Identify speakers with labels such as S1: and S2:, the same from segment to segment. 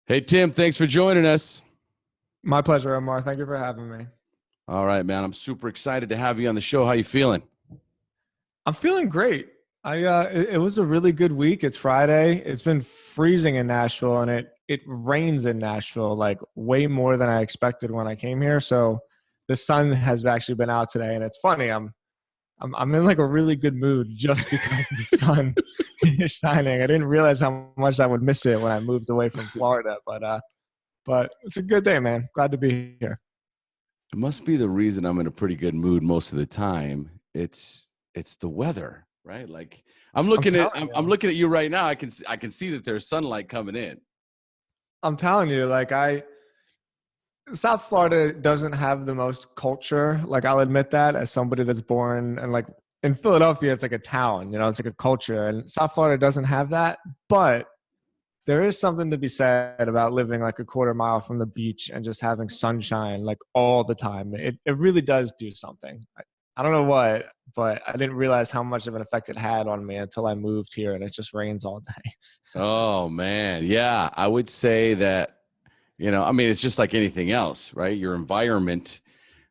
S1: Hey, Tim, thanks for joining us.
S2: My pleasure, Omar. Thank you for having me.
S1: All right, man. I'm super excited to have you on the show. How you feeling?
S2: I'm feeling great. It was a really good week. It's Friday. It's been freezing in Nashville, and it rains in Nashville like way more than I expected when I came here. So the sun has actually been out today, and it's funny. I'm in like a really good mood just because the sun is shining. I didn't realize how much I would miss it when I moved away from Florida, but it's a good day, man. Glad to be here.
S1: It must be the reason I'm in a pretty good mood most of the time. It's the weather, right? Like I'm
S2: I'm
S1: looking at
S2: telling
S1: I'm
S2: you.
S1: looking at you right now. I can see that there's sunlight coming in.
S2: I'm telling you, South Florida doesn't have the most culture. Like I'll admit that as somebody that's born and like in Philadelphia, it's like a town, it's like a culture. And South Florida doesn't have that. But there is something to be said about living like a quarter mile from the beach and just having sunshine like all the time. It really does do something. I don't know what, but I didn't realize how much of an effect it had on me until I moved here and it just rains all day.
S1: Oh man, yeah. I would say that, I mean, it's just like anything else, right? Your environment,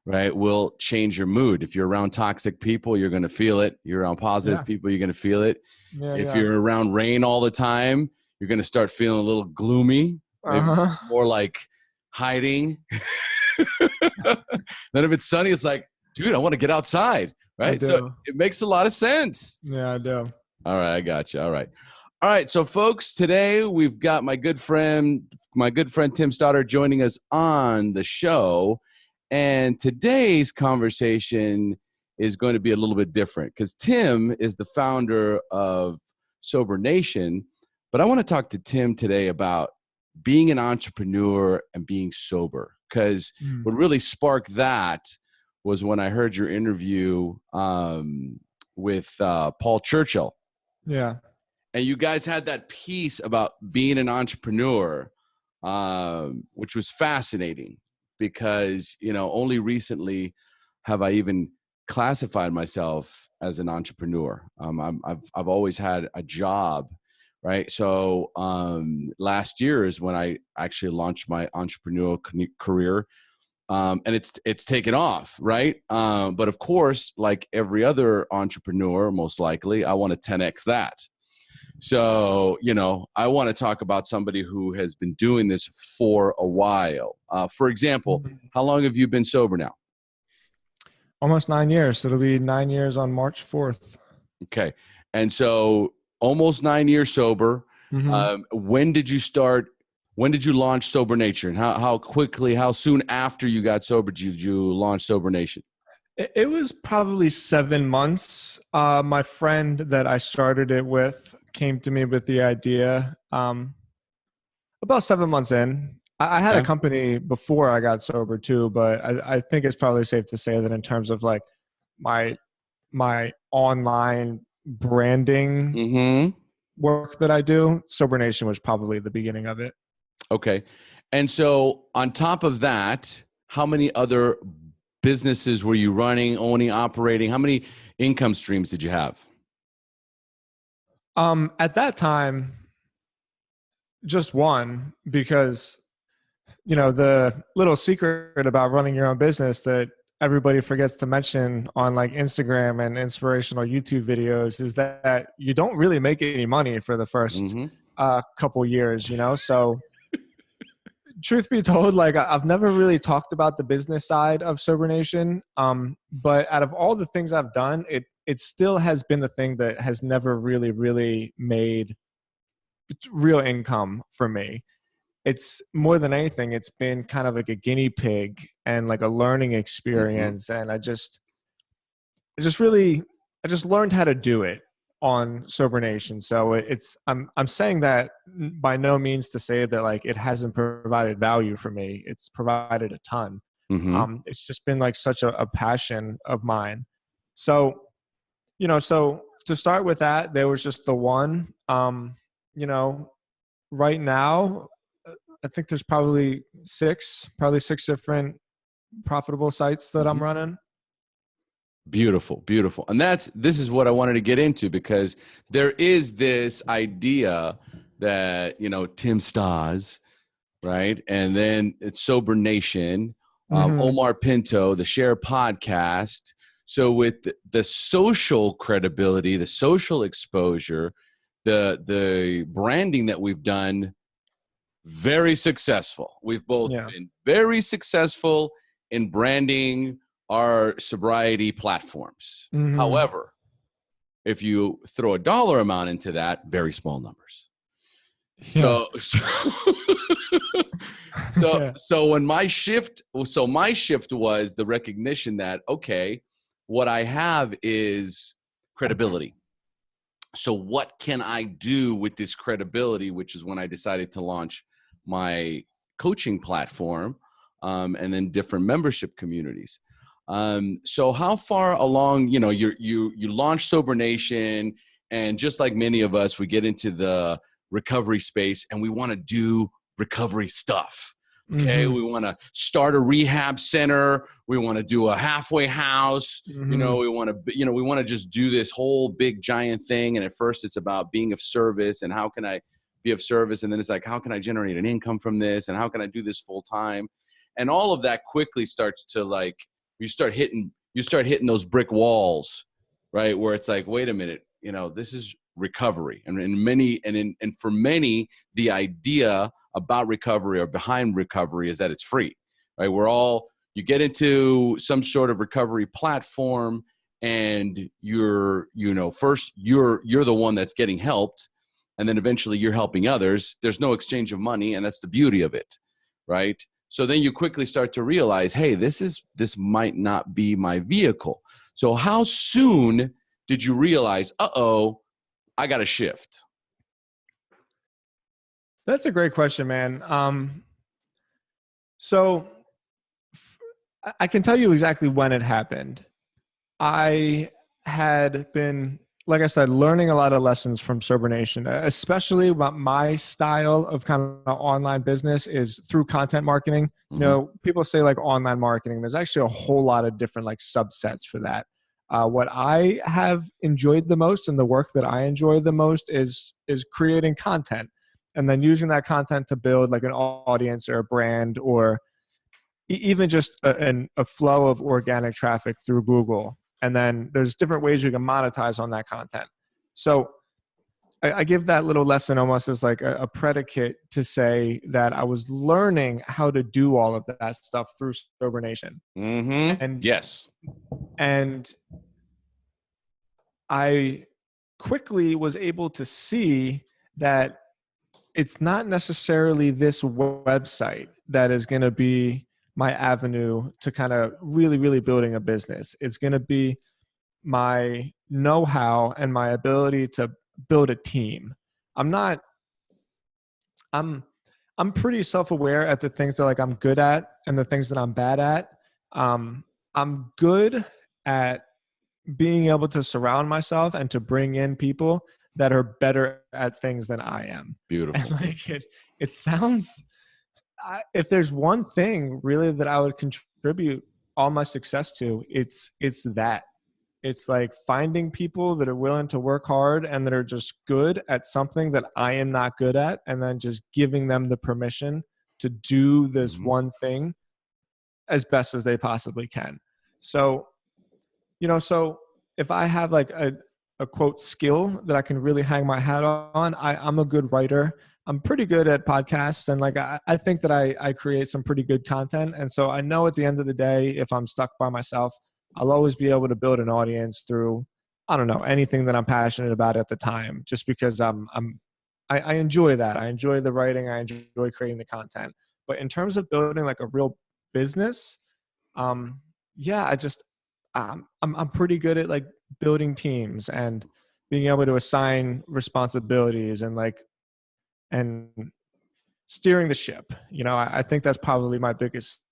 S1: right, will change your mood. If you're around toxic people, you're going to feel it. You're around positive
S2: Yeah.
S1: people, you're going to feel it.
S2: Yeah.
S1: If
S2: Yeah.
S1: you're around rain all the time, you're going to start feeling a little gloomy, maybe
S2: Uh-huh.
S1: more like hiding. Then if it's sunny, it's like, dude, I want to get outside,
S2: I
S1: right? So
S2: do.
S1: it makes a lot of sense.
S2: Yeah, I do.
S1: All right, I got you. All right. All right, so folks, today we've got my good friend Tim Stoddart joining us on the show. And today's conversation is going to be a little bit different because Tim is the founder of Sober Nation. But I want to talk to Tim today about being an entrepreneur and being sober. Because
S2: Mm.
S1: what really sparked that was when I heard your interview with Paul Churchill.
S2: Yeah.
S1: And you guys had that piece about being an entrepreneur, which was fascinating because, only recently have I even classified myself as an entrepreneur. I've always had a job, right? So last year is when I actually launched my entrepreneurial career, and it's taken off, right? But of course, like every other entrepreneur, most likely, I want to 10x that. So, I want to talk about somebody who has been doing this for a while. For example,
S2: Mhm.
S1: how long have you been sober now?
S2: Almost 9 years. It'll be 9 years on March 4th.
S1: Okay. And so almost 9 years sober.
S2: Hmm.
S1: When did you start? When did you launch Sober Nature? And how quickly, how soon after you got sober did you launch Sober Nation?
S2: It was probably 7 months. My friend that I started it with came to me with the idea about 7 months in. I had a
S1: Okay.
S2: company before I got sober too, but I think it's probably safe to say that in terms of like my my online branding
S1: Mm-hmm.
S2: work that I do, Sober Nation was probably the beginning of it.
S1: Okay. And so on top of that, how many other businesses were you running, owning, operating? How many income streams did you have?
S2: At that time, just one, because the little secret about running your own business that everybody forgets to mention on like Instagram and inspirational YouTube videos is that you don't really make any money for the first
S1: Mm-hmm.
S2: couple years, so truth be told, like I've never really talked about the business side of Sober Nation. But out of all the things I've done, it still has been the thing that has never really made real income for me. It's more than anything, it's been kind of like a guinea pig and like a learning
S1: Mm-hmm.
S2: experience. And I just really, I just learned how to do it on Sober Nation. So I'm saying that by no means to say that like it hasn't provided value for me. It's provided a ton.
S1: Mm-hmm.
S2: It's just been like such a passion of mine. So, so to start with that, there was just the one, you know, right now, I think there's probably six different profitable sites that I'm
S1: Mm-hmm.
S2: running.
S1: Beautiful, beautiful. And this is what I wanted to get into because there is this idea that, Tim Stas right? And then it's Sober Nation,
S2: Mm-hmm.
S1: Omar Pinto, the Share podcast. So with the social credibility, the social exposure, the branding that we've done, very successful. We've both
S2: Yeah.
S1: been very successful in branding our sobriety platforms.
S2: Mm-hmm.
S1: However, if you throw a dollar amount into that, very small numbers.
S2: Yeah. Yeah.
S1: So when my shift was the recognition that, okay, what I have is credibility. So what can I do with this credibility, which is when I decided to launch my coaching platform, and then different membership communities. So how far along, you launch Sober Nation, and just like many of us, we get into the recovery space and we want to do recovery stuff. Okay.
S2: Mm-hmm.
S1: We want to start a rehab center. We want to do a halfway house.
S2: Mm-hmm.
S1: We want to just do this whole big giant thing. And at first it's about being of service and how can I be of service? And then it's like, how can I generate an income from this? And how can I do this full time? And all of that quickly starts to, like, you start hitting those brick walls, right? Where it's like, wait a minute, this is recovery. And for many, the idea about recovery or behind recovery is that it's free, right? You get into some sort of recovery platform and first you're the one that's getting helped. And then eventually you're helping others. There's no exchange of money. And that's the beauty of it, right? So then you quickly start to realize, hey, this might not be my vehicle. So how soon did you realize, I got to shift?
S2: That's a great question, man. So I can tell you exactly when it happened. I had been, like I said, learning a lot of lessons from Sober Nation, especially about my style of kind of online business is through content marketing.
S1: Mm-hmm.
S2: People say like online marketing. There's actually a whole lot of different like subsets for that. What I have enjoyed the most and the work that I enjoy the most is creating content and then using that content to build like an audience or a brand or even just a flow of organic traffic through Google. And then there's different ways you can monetize on that content. So I give that little lesson almost as like a predicate to say that I was learning how to do all of that stuff through Sober Nation.
S1: Mm-hmm.
S2: And
S1: yes.
S2: And I quickly was able to see that it's not necessarily this website that is going to be my avenue to kind of really, really building a business. It's going to be my know-how and my ability to build a team. I'm pretty self-aware at the things that like I'm good at and the things that I'm bad at. I'm good at being able to surround myself and to bring in people that are better at things than I am.
S1: Beautiful.
S2: And like it sounds, if there's one thing really that I would contribute all my success to, it's that. It's like finding people that are willing to work hard and that are just good at something that I am not good at, and then just giving them the permission to do this one thing as best as they possibly can. So, so if I have like a quote skill that I can really hang my hat on, I'm a good writer. I'm pretty good at podcasts, and like I think that I create some pretty good content. And so I know at the end of the day, if I'm stuck by myself, I'll always be able to build an audience through, I don't know, anything that I'm passionate about at the time, just because I enjoy that. I enjoy the writing. I enjoy creating the content. But in terms of building like a real business, yeah, I'm pretty good at like building teams and being able to assign responsibilities and steering the ship. I think that's probably my biggest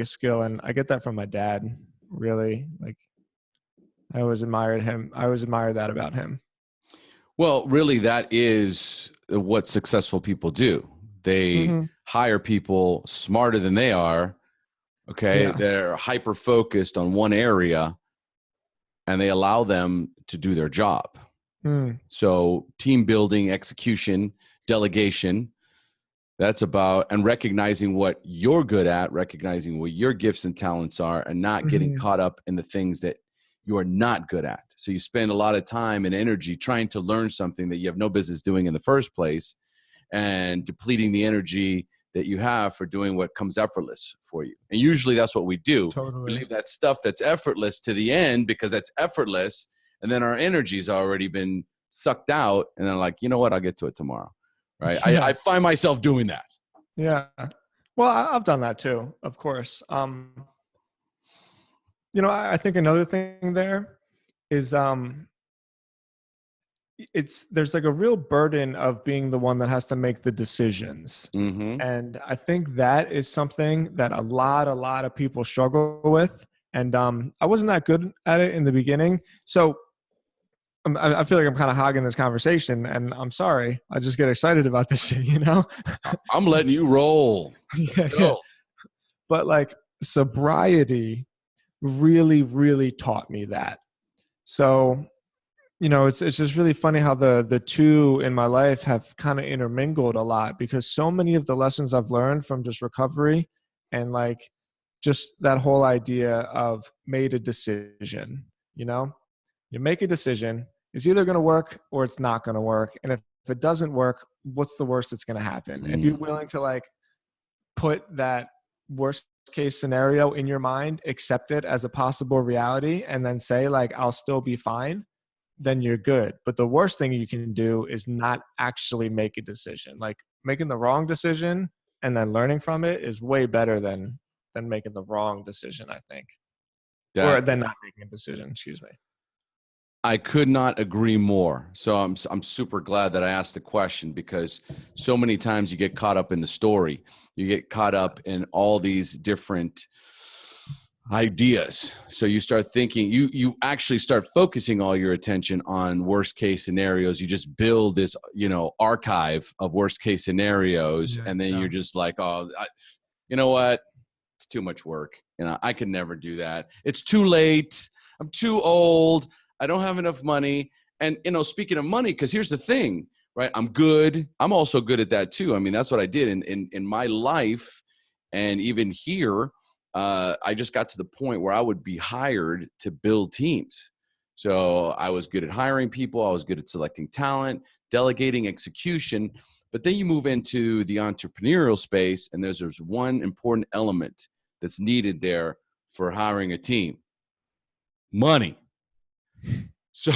S2: skill. And I get that from my dad, really. Like I always admired him. I always admired that about him.
S1: Well, really that is what successful people do. They hire people smarter than they are. Okay.
S2: Yeah.
S1: They're hyper focused on one area and they allow them to do their job. So team building, execution, delegation, That's about, and recognizing what you're good at, recognizing what your gifts and talents are, and not getting caught up in the things that you are not good at. So you spend a lot of time and energy trying to learn something that you have no business doing in the first place, and depleting the energy that you have for doing what comes effortless for you. And usually that's what we do.
S2: Totally.
S1: We leave that stuff that's effortless to the end because that's effortless. And then our energy's already been sucked out. And then like, you know what? I'll get to it tomorrow. Right.
S2: Yeah.
S1: I find myself doing that.
S2: Yeah. Well, I've done that too, of course. I think another thing there is, there's like a real burden of being the one that has to make the decisions.
S1: Mm-hmm.
S2: And I think that is something that a lot of people struggle with. And I wasn't that good at it in the beginning. So I feel like I'm kind of hogging this conversation, and I'm sorry. I just get excited about this shit,
S1: I'm letting you roll.
S2: Yeah. But like sobriety really, really taught me that. So, it's just really funny how the two in my life have kind of intermingled a lot, because so many of the lessons I've learned from just recovery and like just that whole idea of made a decision, you make a decision, it's either going to work or it's not going to work. And if it doesn't work, what's the worst that's going to happen? If you're willing to like put that worst case scenario in your mind, accept it as a possible reality, and then say like, I'll still be fine, then you're good. But the worst thing you can do is not actually make a decision. Like making the wrong decision and then learning from it is way better than making the wrong decision, I think. Or than not making a decision, excuse me.
S1: I could not agree more. So I'm super glad that I asked the question, because so many times you get caught up in the story. You get caught up in all these different ideas. So you start thinking, you actually start focusing all your attention on worst case scenarios. You just build this, archive of worst case scenarios. And then you're just like, oh, you know what? It's too much work. I could never do that. It's too late. I'm too old. I don't have enough money. And, speaking of money, because here's the thing, right? I'm good. I'm also good at that too. I mean, that's what I did in my life. And even here, I just got to the point where I would be hired to build teams. So I was good at hiring people. I was good at selecting talent, delegating, execution. But then you move into the entrepreneurial space, and there's one important element that's needed there for hiring a team: money. So,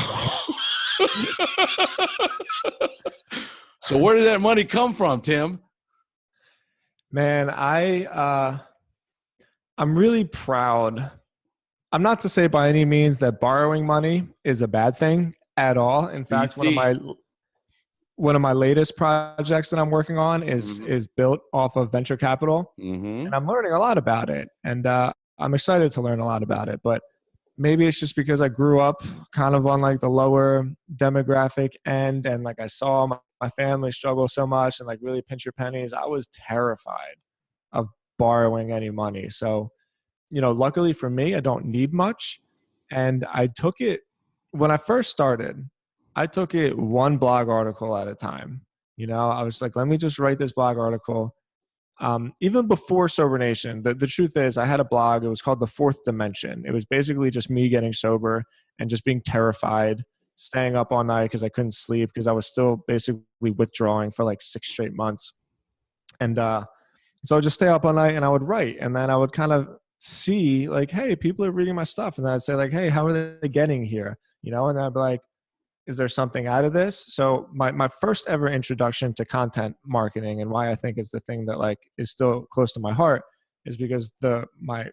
S1: so where did that money come from, Tim?
S2: Man, I'm really proud. I'm not to say by any means that borrowing money is a bad thing at all. In fact, one of my latest projects that I'm working on is built off of venture capital, and I'm learning a lot about it. And I'm excited to learn a lot about it. But maybe it's just because I grew up kind of on like the lower demographic end, and like I saw my family struggle so much and like really pinch your pennies. I was terrified of borrowing any money. So, luckily for me, I don't need much. And I took it, when I first started, I took it one blog article at a time. I was like, let me just write this blog article. Even before Sober Nation, the truth is I had a blog. It was called The Fourth Dimension. It was basically just me getting sober and just being terrified, staying up all night because I couldn't sleep because I was still basically withdrawing for like 6 straight months. And so I'd just stay up all night and I would write. And then I would kind of see like, hey, people are reading my stuff. And then I'd say like, hey, how are they getting here? And then I'd be like, is there something out of this? So my first ever introduction to content marketing, and why I think it's the thing that like is still close to my heart, is because my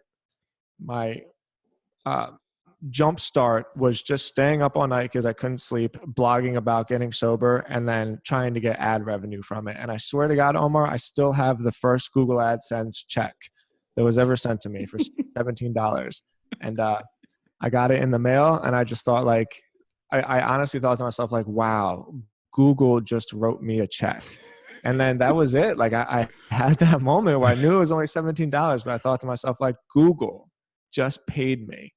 S2: jump start was just staying up all night because I couldn't sleep, blogging about getting sober, and then trying to get ad revenue from it. And I swear to God, Omar, I still have the first Google AdSense check that was ever sent to me for $17. And I got it in the mail, and I just thought like, I honestly thought to myself like, wow, Google just wrote me a check. And then that was it. Like I had that moment where I knew it was only $17, but I thought to myself like, Google just paid me.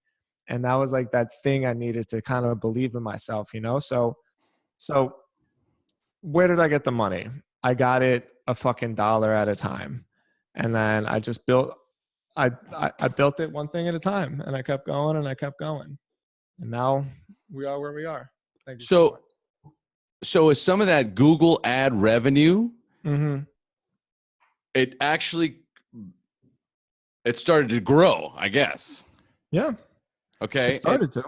S2: And that was like that thing I needed to kind of believe in myself, So where did I get the money? I got it a fucking dollar at a time. And then I just built, I built it one thing at a time, and I kept going and I kept going. And now we are where we are. Thank you so much.
S1: So is some of that Google ad revenue,
S2: Mm-hmm.
S1: it started to grow, I guess.
S2: Yeah.
S1: Okay.
S2: It started to.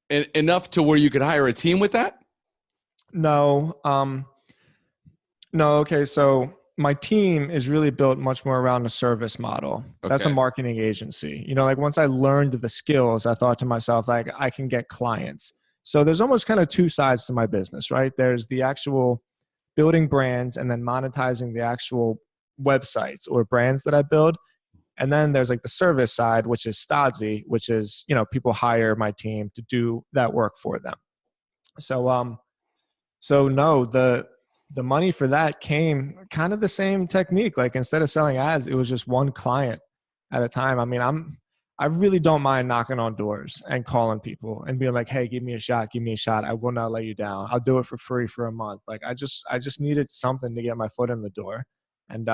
S1: And enough to where you could hire a team with that?
S2: No. No. Okay. So my team is really built much more around a service model. That's a marketing agency. You know, like once I learned the skills, I thought to myself, like, I can get clients. So there's almost kind of two sides to my business, right? There's the actual building brands and then monetizing the actual websites or brands that I build. And then there's like the service side, which is Stodzy, which is, you know, people hire my team to do that work for them. So no, the money for that came kind of the same technique. Like instead of selling ads, it was just one client at a time. I mean, I really don't mind knocking on doors and calling people and being like, hey, give me a shot. Give me a shot. I will not let you down. I'll do it for free for a month. Like I just needed something to get my foot in the door. And,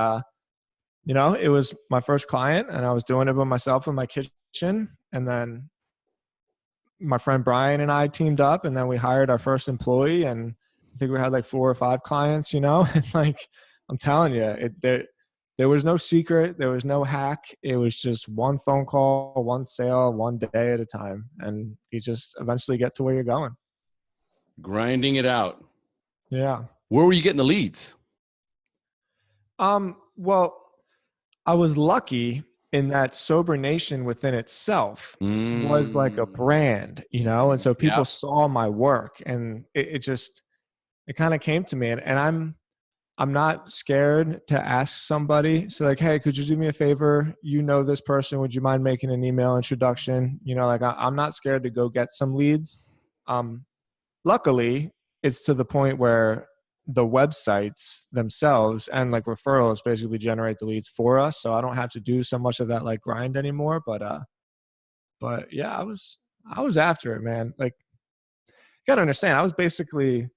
S2: you know, it was my first client and I was doing it by myself in my kitchen. And then my friend Brian and I teamed up, and then we hired our first employee, and I think we had like 4 or 5 clients, you know, and like, I'm telling you, there was no secret. There was no hack. It was just one phone call, one sale, one day at a time. And you just eventually get to where you're going.
S1: Grinding it out.
S2: Yeah.
S1: Where were you getting the leads?
S2: Well, I was lucky in that Sober Nation within itself was like a brand, you know? And so people saw my work, and it kind of came to me, and I'm not scared to ask somebody. So like, hey, could you do me a favor? You know this person. Would you mind making an email introduction? You know, like I'm not scared to go get some leads. Luckily, it's to the point where the websites themselves and like referrals basically generate the leads for us. So I don't have to do so much of that like grind anymore. But yeah, I was after it, man. Like, you gotta understand, I was basically,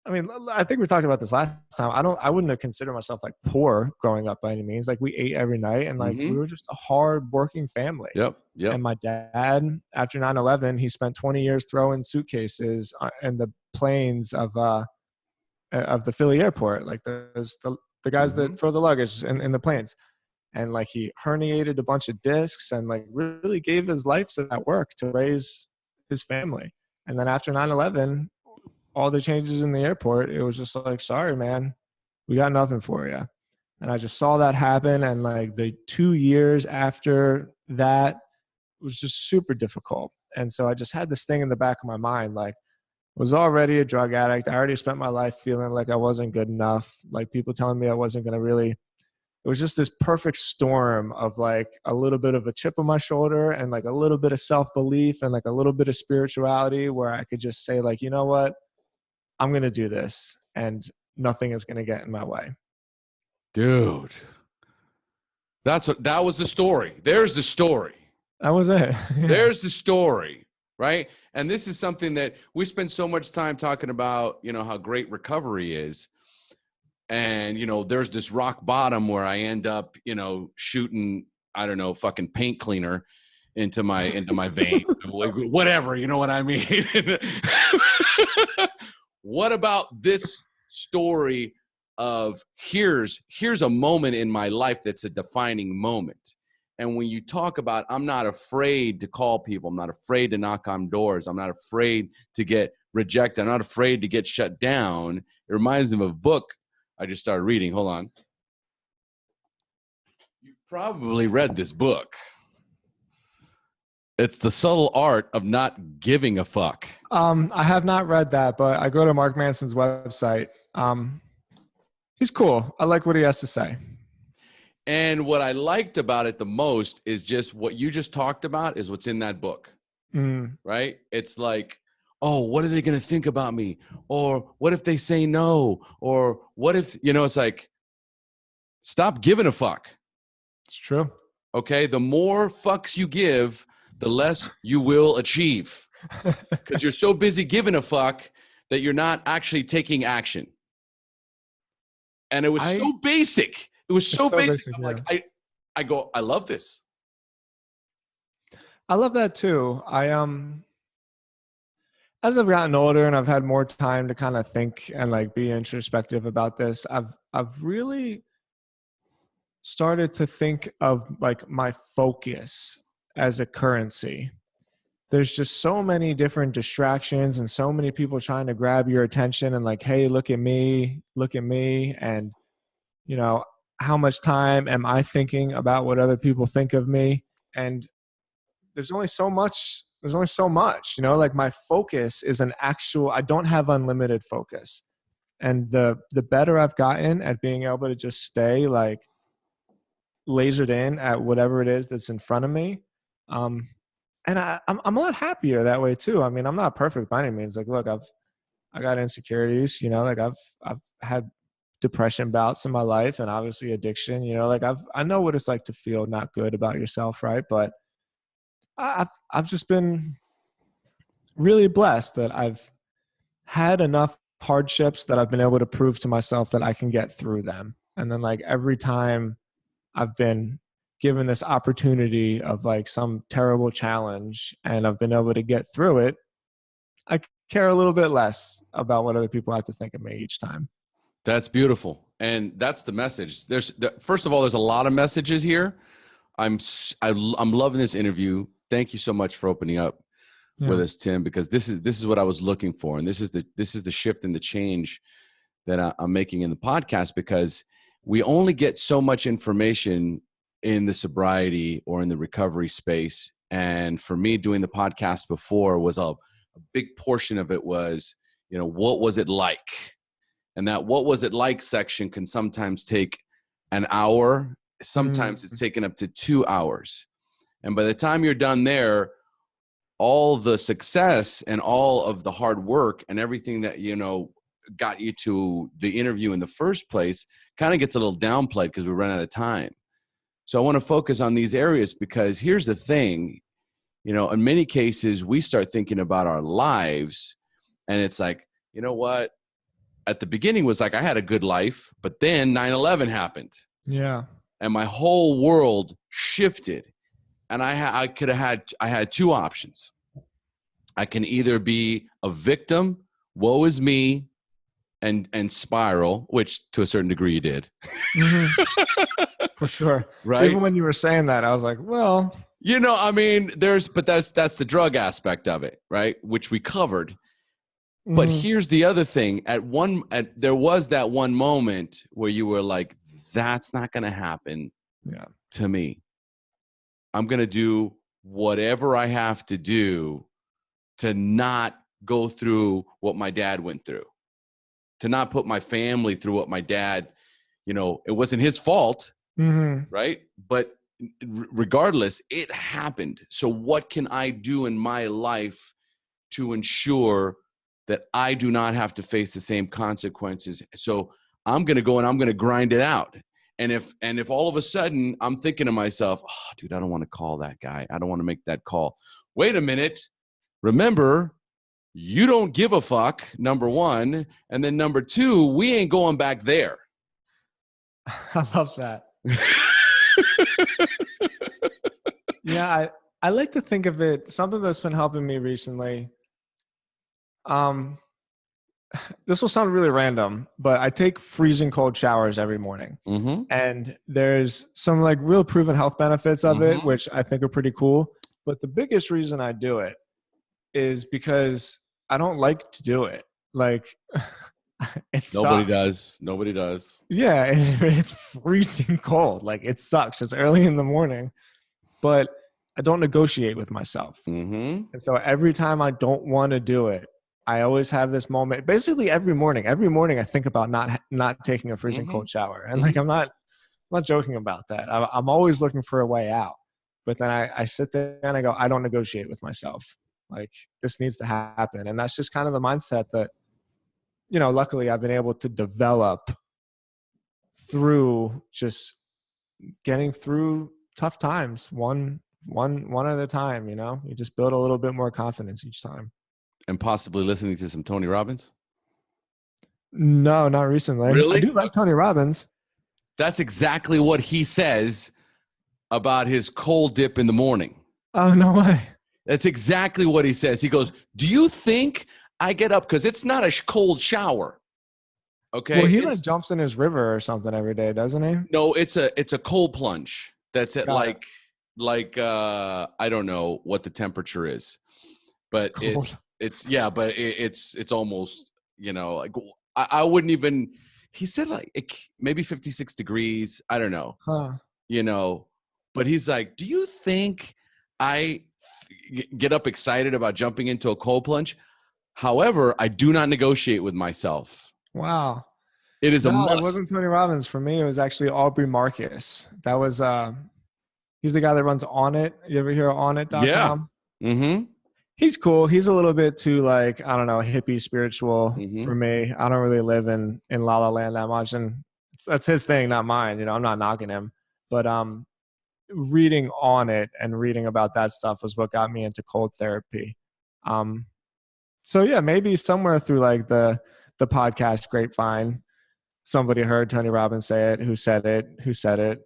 S2: I mean, I think we talked about this last time. I wouldn't have considered myself like poor growing up by any means. Like we ate every night, and like we were just a hard working family.
S1: Yep.
S2: And my dad, after 9/11, he spent 20 years throwing suitcases in the planes of the Philly airport. Like the guys that throw the luggage in the planes. And like he herniated a bunch of discs and like really gave his life to that work to raise his family. And then after 9/11, all the changes in the airport, it was just like, sorry, man, we got nothing for you. And I just saw that happen. And like the 2 years after that was just super difficult. And so I just had this thing in the back of my mind, like, was already a drug addict. I already spent my life feeling like I wasn't good enough. Like people telling me I wasn't going to really, it was just this perfect storm of like a little bit of a chip on my shoulder and like a little bit of self-belief and like a little bit of spirituality where I could just say like, you know what, I'm going to do this and nothing is going to get in my way.
S1: Dude, that was the story. There's the story.
S2: That was it. Yeah.
S1: There's the story, right? And this is something that we spend so much time talking about, you know, how great recovery is. And, you know, there's this rock bottom where I end up, you know, shooting, I don't know, fucking paint cleaner into my vein, whatever, you know what I mean? What about this story of here's a moment in my life that's a defining moment? And when you talk about, I'm not afraid to call people, I'm not afraid to knock on doors, I'm not afraid to get rejected, I'm not afraid to get shut down. It reminds me of a book I just started reading. Hold on. You've probably read this book. It's The Subtle Art of Not Giving a Fuck.
S2: I have not read that, but I go to Mark Manson's website. He's cool. I like what he has to say.
S1: And what I liked about it the most is just what you just talked about is what's in that book, right? It's like, oh, what are they going to think about me? Or what if they say no? Or what if, you know, it's like, stop giving a fuck.
S2: It's true.
S1: Okay. The more fucks you give, the less you will achieve because you're so busy giving a fuck that you're not actually taking action. And it was so basic. It was so basic. I'm
S2: yeah.
S1: like, I love this.
S2: I love that too. As I've gotten older and I've had more time to kind of think and like be introspective about this, I've really started to think of like my focus as a currency. There's just so many different distractions and so many people trying to grab your attention and like, hey, look at me. And, you know, how much time am I thinking about what other people think of me? And there's only so much, you know, like my focus is I don't have unlimited focus. And the better I've gotten at being able to just stay like lasered in at whatever it is that's in front of me. And I'm a lot happier that way too. I mean, I'm not perfect by any means. Like, look, I got insecurities, you know, like I've had depression bouts in my life and obviously addiction, you know, like I know what it's like to feel not good about yourself. Right. But I've just been really blessed that I've had enough hardships that I've been able to prove to myself that I can get through them. And then like every time I've been given this opportunity of like some terrible challenge and I've been able to get through it, I care a little bit less about what other people have to think of me each time.
S1: That's beautiful. And that's the message. First of all, there's a lot of messages here. I'm loving this interview. Thank you so much for opening up with us, Tim, because this is what I was looking for. And this is the shift and the change that I'm making in the podcast, because we only get so much information in the sobriety or in the recovery space. And for me, doing the podcast before was a big portion of it was, you know, what was it like? And that what was it like section can sometimes take an hour. Sometimes it's taken up to 2 hours. And by the time you're done there, all the success and all of the hard work and everything that, you know, got you to the interview in the first place kind of gets a little downplayed because we run out of time. So I want to focus on these areas because here's the thing, you know, in many cases, we start thinking about our lives and it's like, you know what? At the beginning was like, I had a good life, but then 9/11 happened.
S2: Yeah.
S1: And my whole world shifted. And I had two options. I can either be a victim, woe is me, and spiral, which to a certain degree you did.
S2: For sure.
S1: Right.
S2: Even when you were saying that, I was like, well,
S1: you know, I mean, that's the drug aspect of it, right? Which we covered. But here's the other thing. There was that one moment where you were like, that's not going to happen to me. I'm going to do whatever I have to do to not go through what my dad went through, to not put my family through what my dad, you know, it wasn't his fault, right? But regardless, it happened. So what can I do in my life to ensure that I do not have to face the same consequences? So I'm going to go and I'm going to grind it out. And if all of a sudden I'm thinking to myself, oh, dude, I don't want to call that guy. I don't want to make that call. Wait a minute. Remember, you don't give a fuck, number one. And then number two, we ain't going back there.
S2: I love that. Yeah, I like to think of it, something that's been helping me recently. This will sound really random, but I take freezing cold showers every morning. And there's some like real proven health benefits of it, which I think are pretty cool. But the biggest reason I do it is because I don't like to do it. Like
S1: Nobody does.
S2: Yeah, it's freezing cold. Like it sucks. It's early in the morning, but I don't negotiate with myself. And so every time I don't want to do it, I always have this moment. Basically, every morning I think about not taking a freezing cold shower, and like I'm not joking about that. I'm always looking for a way out. But then I sit there and I go, I don't negotiate with myself. Like this needs to happen, and that's just kind of the mindset that, you know, luckily I've been able to develop through just getting through tough times, one at a time. You know, you just build a little bit more confidence each time.
S1: And possibly listening to some Tony Robbins?
S2: No, not recently. I
S1: Really?
S2: do like Tony Robbins.
S1: That's exactly what he says about his cold dip in the morning.
S2: Oh, no way.
S1: That's exactly what he says. He goes, do you think I get up? Because it's not a cold shower.
S2: Well,
S1: Okay.
S2: he like
S1: It's
S2: jumps in his river or something every day, doesn't he?
S1: no, it's a cold plunge. That's at
S2: Got it.
S1: I don't know what the temperature is, but
S2: Cold.
S1: it's yeah, but it's almost, like I wouldn't even, he said like maybe 56 degrees. I don't know,
S2: Huh.
S1: you know, but he's like, do you think I get up excited about jumping into a cold plunge? However, I do not negotiate with myself.
S2: Wow.
S1: It is a
S2: No, it
S1: must.
S2: wasn't Tony Robbins for me. It was actually Aubrey Marcus. That was he's the guy that runs On It. You ever hear of
S1: Yeah.
S2: onit.com?
S1: Mm-hmm.
S2: He's cool. He's a little bit too like, I don't know, hippie spiritual
S1: Mm-hmm.
S2: for me. I don't really live in La La Land that much, and that's his thing, not mine. I'm not knocking him, but reading On It and reading about that stuff was what got me into cold therapy. Um, so yeah, maybe somewhere through like the podcast grapevine, somebody heard Tony Robbins say it, who said it,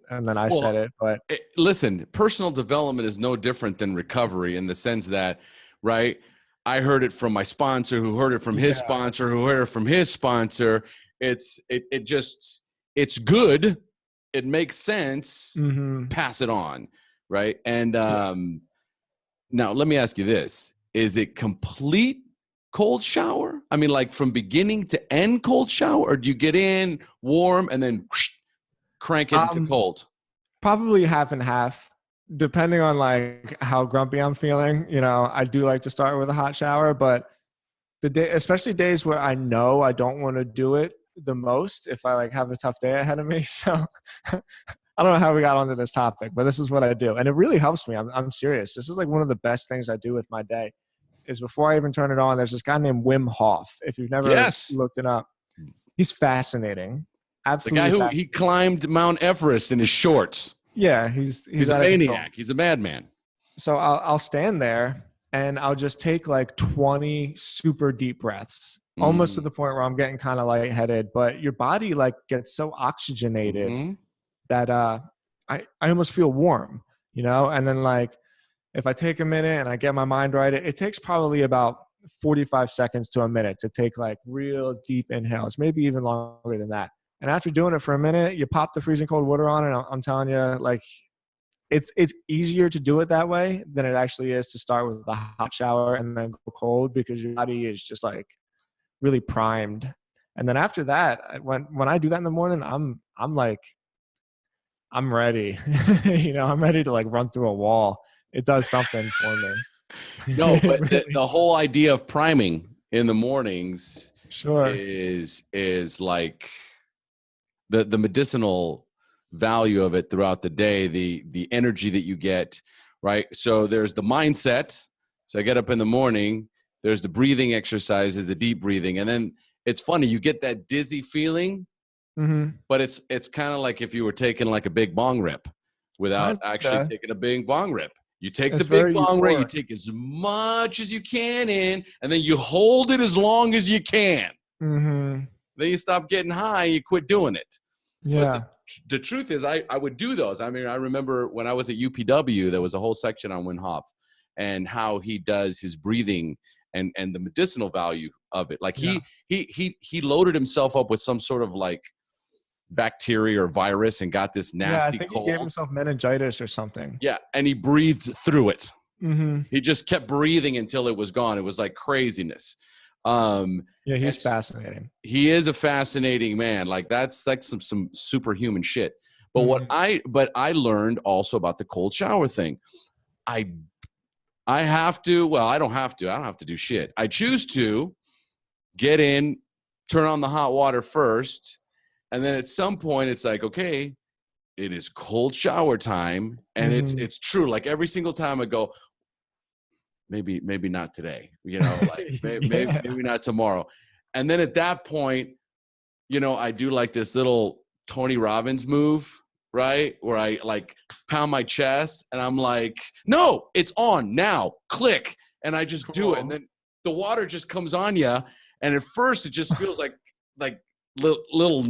S2: and then I
S1: Well,
S2: said it. But
S1: listen, personal development is no different than recovery in the sense that, right? I heard it from my sponsor, who heard it from his
S2: yeah,
S1: sponsor, who heard it from his sponsor. It's good. It makes sense.
S2: mm-hmm.
S1: Pass it on, right? And
S2: Yeah.
S1: now let me ask you this: is it complete cold shower? I mean, like from beginning to end cold shower, or do you get in warm and then whoosh, crank it into
S2: Um,
S1: cold?
S2: Probably half and half, depending on like how grumpy I'm feeling. I do like to start with a hot shower, but the day, especially days where I know I don't want to do it the most, if I like have a tough day ahead of me. So I don't know how we got onto this topic, but this is what I do, and it really helps me. I'm serious. This is like one of the best things I do with my day. Is before I even turn it on, there's this guy named Wim Hof. If you've never
S1: Yes.
S2: looked it up, he's fascinating.
S1: The guy
S2: Absolutely
S1: who
S2: fascinating.
S1: he climbed Mount Everest in his shorts.
S2: Yeah, he's
S1: He's a
S2: out of control.
S1: maniac. He's a madman.
S2: So I'll stand there and I'll just take like 20 super deep breaths, almost to
S1: Mm.
S2: the point where I'm getting kind of lightheaded, but your body like gets so oxygenated
S1: Mm-hmm.
S2: that I almost feel warm, and then like if I take a minute and I get my mind right, it takes probably about 45 seconds to a minute to take like real deep inhales, maybe even longer than that. And after doing it for a minute, you pop the freezing cold water on, and I'm telling you, like it's easier to do it that way than it actually is to start with a hot shower and then go cold, because your body is just like really primed. And then after that, when I do that in the morning, I'm like I'm ready. I'm ready to like run through a wall. It does something for me.
S1: No, but
S2: Really.
S1: the whole idea of priming in the mornings
S2: Sure.
S1: is like the medicinal value of it throughout the day, the energy that you get, right? So there's the mindset. So I get up in the morning, there's the breathing exercises, the deep breathing, and then it's funny, you get that dizzy feeling,
S2: Mm-hmm.
S1: but it's kind of like if you were taking like a big bong rip without actually
S2: Okay.
S1: taking a big bong rip. You take the
S2: It's
S1: big
S2: very
S1: bong rip, you
S2: euphoric.
S1: take as much as you can in, and then you hold it as long as you can.
S2: Mm-hmm.
S1: Then you stop getting high, you quit doing it. But
S2: Yeah.
S1: the truth is, I would do those. I mean, I remember when I was at UPW, there was a whole section on Wim Hof and how he does his breathing and the medicinal value of it. Like
S2: Yeah.
S1: he loaded himself up with some sort of like bacteria or virus and got this
S2: Yeah. I
S1: nasty
S2: think he gave
S1: cold.
S2: himself meningitis or something.
S1: Yeah, and he breathed through it.
S2: Mm-hmm.
S1: He just kept breathing until it was gone. It was like craziness.
S2: Yeah, he's
S1: And
S2: fascinating.
S1: he is a fascinating man. Like that's like some superhuman shit. But
S2: Mm-hmm.
S1: I learned also about the cold shower thing. I I have to, well, I don't have to. I don't have to do shit. I choose to get in, turn on the hot water first, and then at some point it's like, okay, it is cold shower time, and
S2: Mm-hmm.
S1: it's true. Like every single time I go, maybe not today, like
S2: Yeah.
S1: maybe not tomorrow. And then at that point, I do like this little Tony Robbins move, right? Where I like pound my chest and I'm like, no, it's on now, click. And I just do it. And
S2: Cool.
S1: then the water just comes on you. And at first it just feels like like little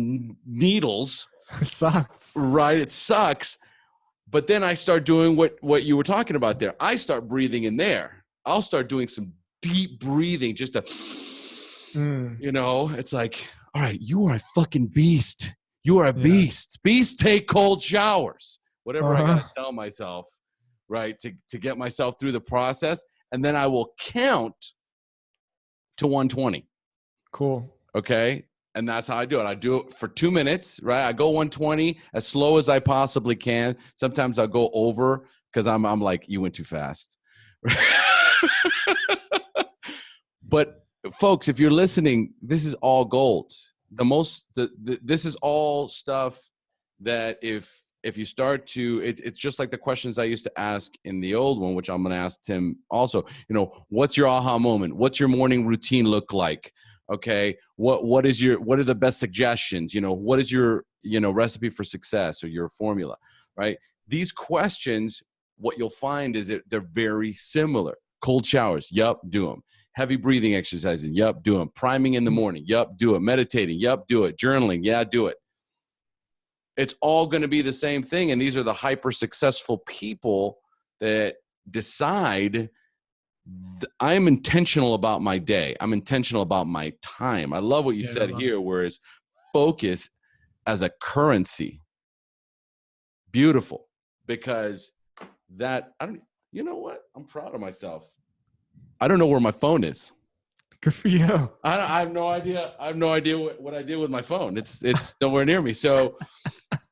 S1: needles.
S2: It sucks.
S1: Right. It sucks. But then I start doing what you were talking about there. I start breathing in there. I'll start doing some deep breathing just to, it's like, all right, you are a fucking beast. You are a beast. Beasts take cold showers. Whatever I got to tell myself, right, to get myself through the process. And then I will count to 120.
S2: Cool.
S1: Okay. And that's how I do it. I do it for 2 minutes, right? I go 120 as slow as I possibly can. Sometimes I'll go over because I'm like, you went too fast. But folks, if you're listening, this is all gold. This is all stuff that if you start to, it's just like the questions I used to ask in the old one, which I'm going to ask Tim also, what's your aha moment? What's your morning routine look like? Okay. What are the best suggestions? What is your, recipe for success or your formula, right? These questions, what you'll find is that they're very similar. Cold showers. Yup. Do them. Heavy breathing exercises. Yup. Do them. Priming in the morning. Yup. Do it. Meditating. Yup. Do it. Journaling. Yeah. Do it. It's all going to be the same thing. And these are the hyper successful people that decide I'm intentional about my day. I'm intentional about my time. I love what you said here, whereas focus as a currency. Beautiful. Because you know what? I'm proud of myself. I don't know where my phone is.
S2: Good for you.
S1: I have no idea. I have no idea what I did with my phone. It's nowhere near me. So,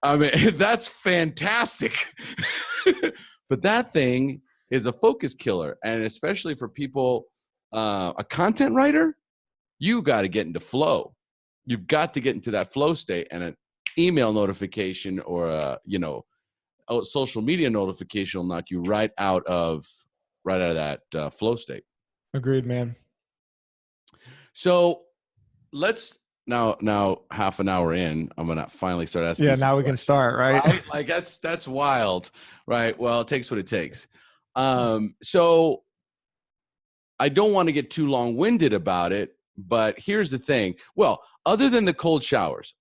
S1: I mean, that's fantastic. But that thing is a focus killer. And especially for people, a content writer, you got to get into flow. You've got to get into that flow state, and an email notification or a social media notification will knock you right out of that flow state.
S2: Agreed, man.
S1: So let's now half an hour in, I'm gonna finally start asking.
S2: Yeah, now we can start, right?
S1: Like that's wild, right? Well, it takes what it takes. So I don't want to get too long-winded about it, but here's the thing. Well, other than the cold showers,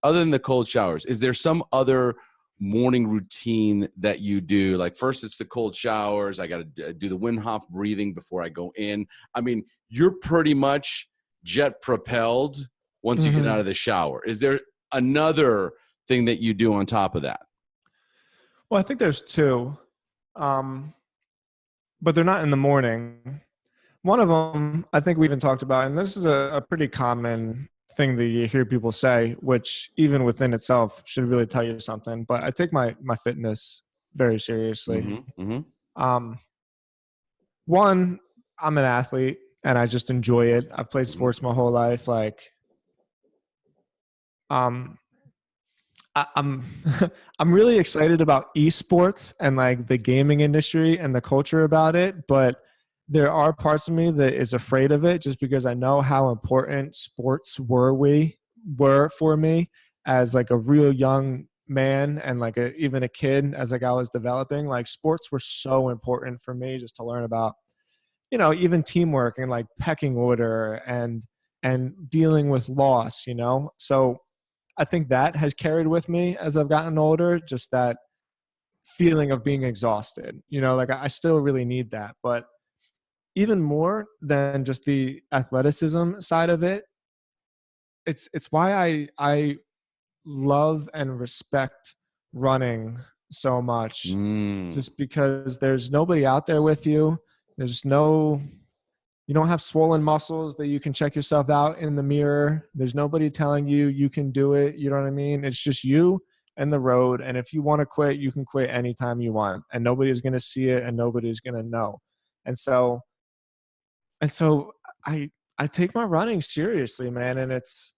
S1: is there some other morning routine that you do? Like first it's the cold showers. I got to do the Wim Hof breathing before I go in. I mean, you're pretty much jet propelled once you get out of the shower. Is there another thing that you do on top of that?
S2: Well, I think there's two, but they're not in the morning. One of them, I think we even talked about, and this is a pretty common thing that you hear people say, which even within itself should really tell you something. But I take my fitness very seriously. One, I'm an athlete and I just enjoy it. I've played sports my whole life. Like, I'm I'm really excited about esports and like the gaming industry and the culture about it, but there are parts of me that is afraid of it just because I know how important sports were for me as like a real young man and like even a kid as like I was developing. Like sports were so important for me just to learn about, even teamwork and like pecking order and dealing with loss, So I think that has carried with me as I've gotten older, just that feeling of being exhausted, like I still really need that. But even more than just the athleticism side of it, it's why I love and respect running so much. Just because there's nobody out there with you. You don't have swollen muscles that you can check yourself out in the mirror. There's nobody telling you can do it. You know what I mean? It's just you and the road. And if you want to quit, you can quit anytime you want. And nobody's going to see it and nobody's going to know. And so I take my running seriously, man. And it's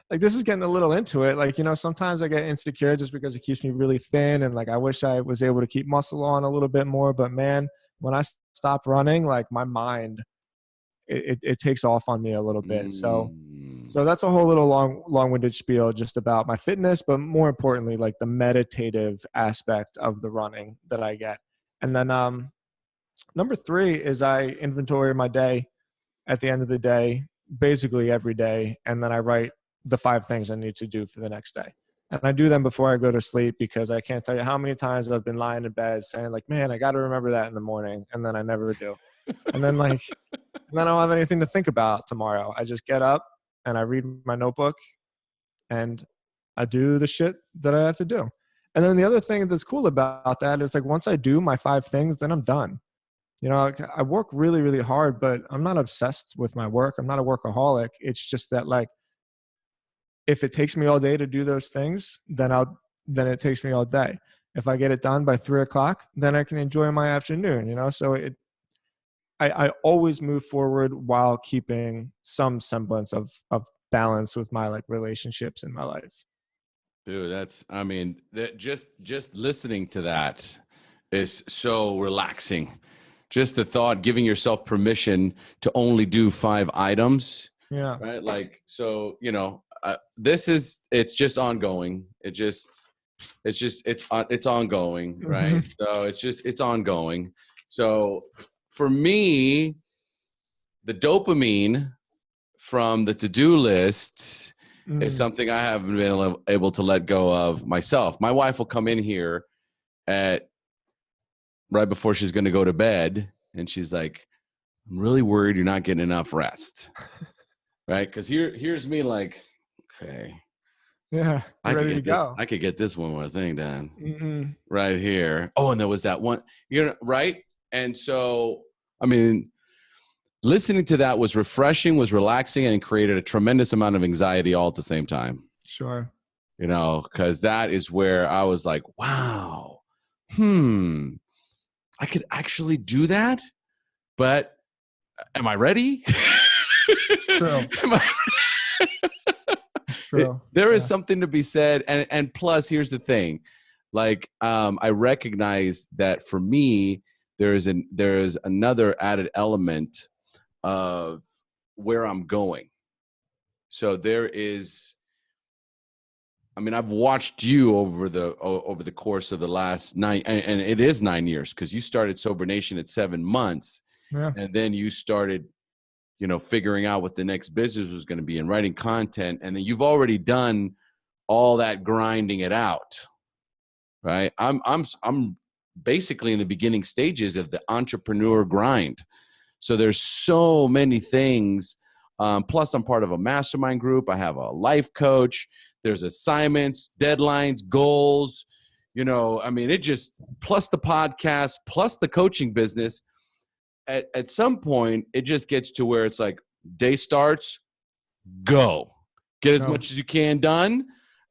S2: like, this is getting a little into it. Like, sometimes I get insecure just because it keeps me really thin. And like, I wish I was able to keep muscle on a little bit more, but man, when I stop running, like my mind, it takes off on me a little bit. So that's a whole little long-winded spiel just about my fitness, but more importantly, like the meditative aspect of the running that I get. And then, number 3 is I inventory my day at the end of the day, basically every day. And then I write the 5 things I need to do for the next day. And I do them before I go to sleep, because I can't tell you how many times I've been lying in bed saying like, man, I got to remember that in the morning. And then I never do. And then like, and then I don't have anything to think about tomorrow. I just get up and I read my notebook and I do the shit that I have to do. And then the other thing that's cool about that is like, once I do my 5 things, then I'm done. You know, I work really, really hard, but I'm not obsessed with my work. I'm not a workaholic. It's just that like, if it takes me all day to do those things, then it takes me all day. If I get it done by 3:00, then I can enjoy my afternoon, you know? So I always move forward while keeping some semblance of balance with my like relationships in my life.
S1: Dude, just listening to that is so relaxing. Just the thought, giving yourself permission to only do 5 items.
S2: Yeah.
S1: Right. Like, so, you know, it's just ongoing. It's ongoing. Right. So it's ongoing. So for me, the dopamine from the to-do list is something I haven't been able to let go of myself. My wife will come in here right before she's going to go to bed. And she's like, I'm really worried you're not getting enough rest. Right. Cause here's me like, okay.
S2: Yeah. Ready to go.
S1: I could get this one more thing done right here. Oh, and there was that one, right. And so, I mean, listening to that was refreshing, was relaxing, and created a tremendous amount of anxiety all at the same time.
S2: Sure.
S1: You know, because that is where I was like, wow, I could actually do that, but am I ready?
S2: True. True.
S1: There is something to be said. And plus, here's the thing. Like, I recognize that for me, there is another added element of where I'm going. So there is, I mean, I've watched you over the course of the last 9, and it is 9 years, because you started Sober Nation at 7 months.
S2: Yeah.
S1: And then you started, you know, figuring out what the next business was going to be and writing content. And then you've already done all that grinding it out, right? I'm basically in the beginning stages of the entrepreneur grind. So there's so many things. Plus I'm part of a mastermind group. I have a life coach. There's assignments, deadlines, goals, you know, I mean, it just, plus the podcast, plus the coaching business. At some point, it just gets to where it's like, day starts, go. Get as much as you can done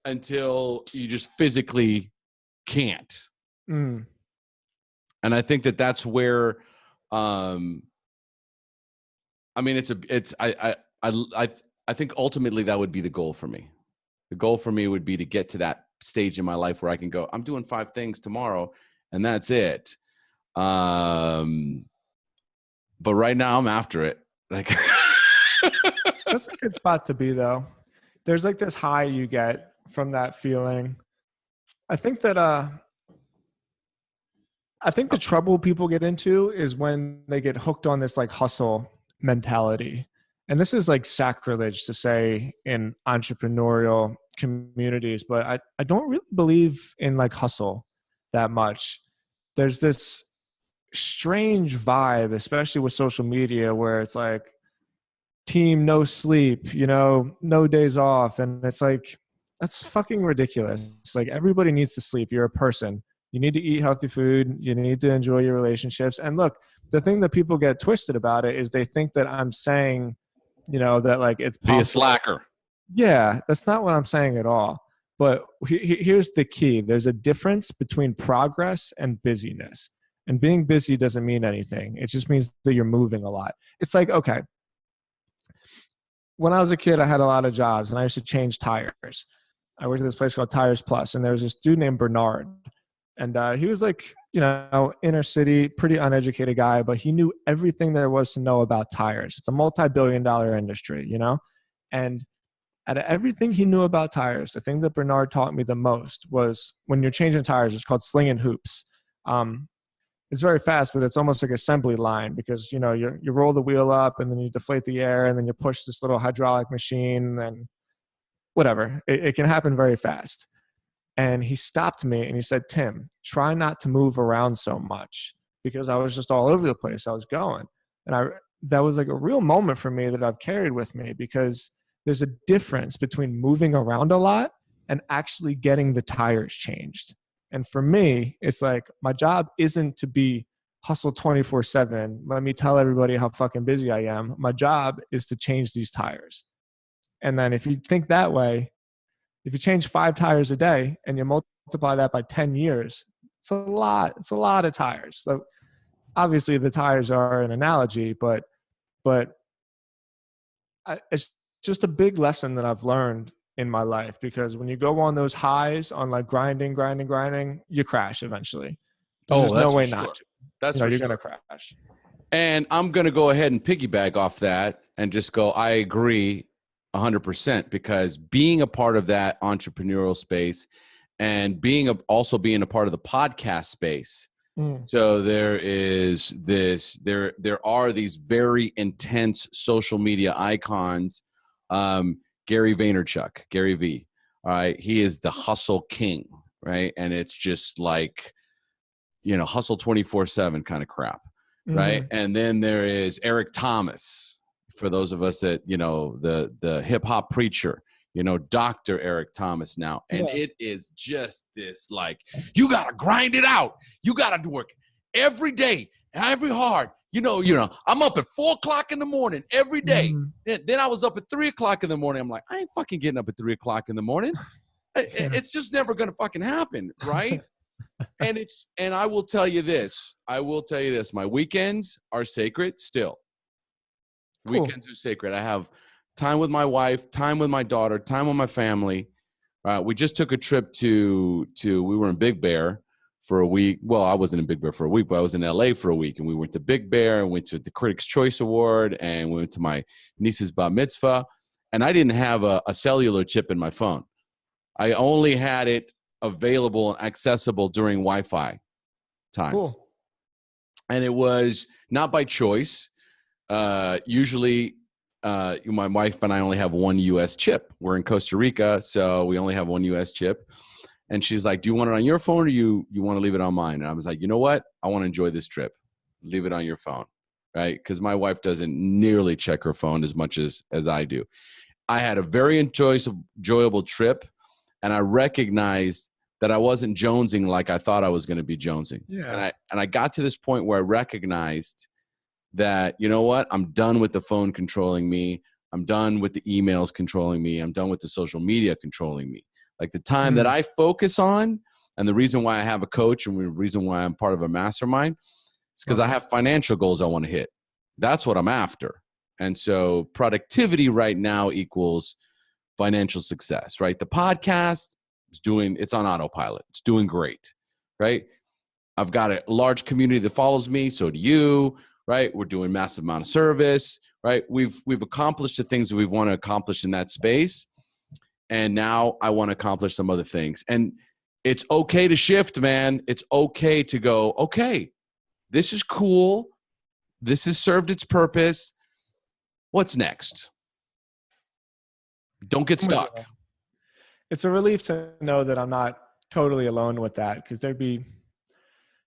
S1: until you just physically can't. And I think that's where, I mean, I think ultimately that would be the goal for me. The goal for me would be to get to that stage in my life where I can go, I'm doing 5 things tomorrow, and that's it. But right now I'm after it. Like,
S2: that's a good spot to be, though. There's like this high you get from that feeling. I think the trouble people get into is when they get hooked on this like hustle mentality. And this is like sacrilege to say in entrepreneurial communities, but I don't really believe in like hustle that much. There's this strange vibe, especially with social media, where it's like team no sleep, you know, no days off. And it's like, that's fucking ridiculous. It's like, everybody needs to sleep. You're a person. You need to eat healthy food. You need to enjoy your relationships. And look, the thing that people get twisted about it is they think that I'm saying, you know, that like it's possible.
S1: Be a slacker.
S2: Yeah, that's not what I'm saying at all. But here's the key. There's a difference between progress and busyness. And being busy doesn't mean anything. It just means that you're moving a lot. It's like, okay, when I was a kid, I had a lot of jobs and I used to change tires. I worked at this place called Tires Plus, and there was this dude named Bernard. And he was like, you know, inner city, pretty uneducated guy, but he knew everything there was to know about tires. It's a multi-billion-dollar industry, you know? And out of everything he knew about tires, the thing that Bernard taught me the most was when you're changing tires, it's called slinging hoops. It's very fast, but it's almost like assembly line, because, you know, you roll the wheel up and then you deflate the air and then you push this little hydraulic machine and whatever. It can happen very fast. And he stopped me and he said, Tim, try not to move around so much, because I was just all over the place. I was going. And that was like a real moment for me that I've carried with me, because there's a difference between moving around a lot and actually getting the tires changed. And for me, it's like, my job isn't to be hustle 24/7. Let me tell everybody how fucking busy I am. My job is to change these tires. And then if you think that way, if you change 5 tires a day and you multiply that by 10 years, it's a lot. It's a lot of tires. So obviously the tires are an analogy, but it's just a big lesson that I've learned in my life, because when you go on those highs on like grinding, you crash eventually. There's just no way not to.
S1: That's for
S2: you're
S1: sure.
S2: going to crash.
S1: And I'm going to go ahead and piggyback off that and just go, I agree 100%, because being a part of that entrepreneurial space and also being a part of the podcast space. So there are these very intense social media icons. Gary Vaynerchuk, Gary V. All right. He is the hustle king, right? And it's just like, hustle 24/7 kind of crap. Right. And then there is Eric Thomas, for those of us that, the hip hop preacher, Dr. Eric Thomas now. And it is just this, like, you got to grind it out. You got to work every day, every hard. I'm up at 4:00 in the morning every day. Then I was up at 3:00 in the morning. I'm like, I ain't fucking getting up at 3:00 in the morning. It's just never going to fucking happen. Right. And I will tell you this. My weekends are sacred still. Cool. Weekends are sacred. I have time with my wife, time with my daughter, time with my family. We just took a trip we were in Big Bear for a week. Well, I wasn't in Big Bear for a week, but I was in LA for a week, and we went to Big Bear and went to the Critics' Choice Award, and we went to my niece's bar mitzvah. And I didn't have a cellular chip in my phone. I only had it available and accessible during Wi-Fi times. Cool. And it was not by choice. Usually, my wife and I only have one US chip. We're in Costa Rica, so we only have one US chip. And she's like, do you want it on your phone, or you want to leave it on mine? And I was like, you know what? I want to enjoy this trip. Leave it on your phone, right? Because my wife doesn't nearly check her phone as much as I do. I had a very enjoyable trip, and I recognized that I wasn't jonesing like I thought I was going to be jonesing. Yeah. And I got to this point where I recognized that, you know what? I'm done with the phone controlling me. I'm done with the emails controlling me. I'm done with the social media controlling me. Like, the time that I focus on, and the reason why I have a coach and the reason why I'm part of a mastermind is because I have financial goals I want to hit. That's what I'm after. And so productivity right now equals financial success, right? The podcast is it's on autopilot. It's doing great, right? I've got a large community that follows me. So do you, right? We're doing massive amount of service, right? We've accomplished the things that we want to accomplish in that space. And now I want to accomplish some other things. And it's okay to shift, man. It's okay to go, okay, this is cool. This has served its purpose. What's next? Don't get stuck.
S2: It's a relief to know that I'm not totally alone with that, because there'd be,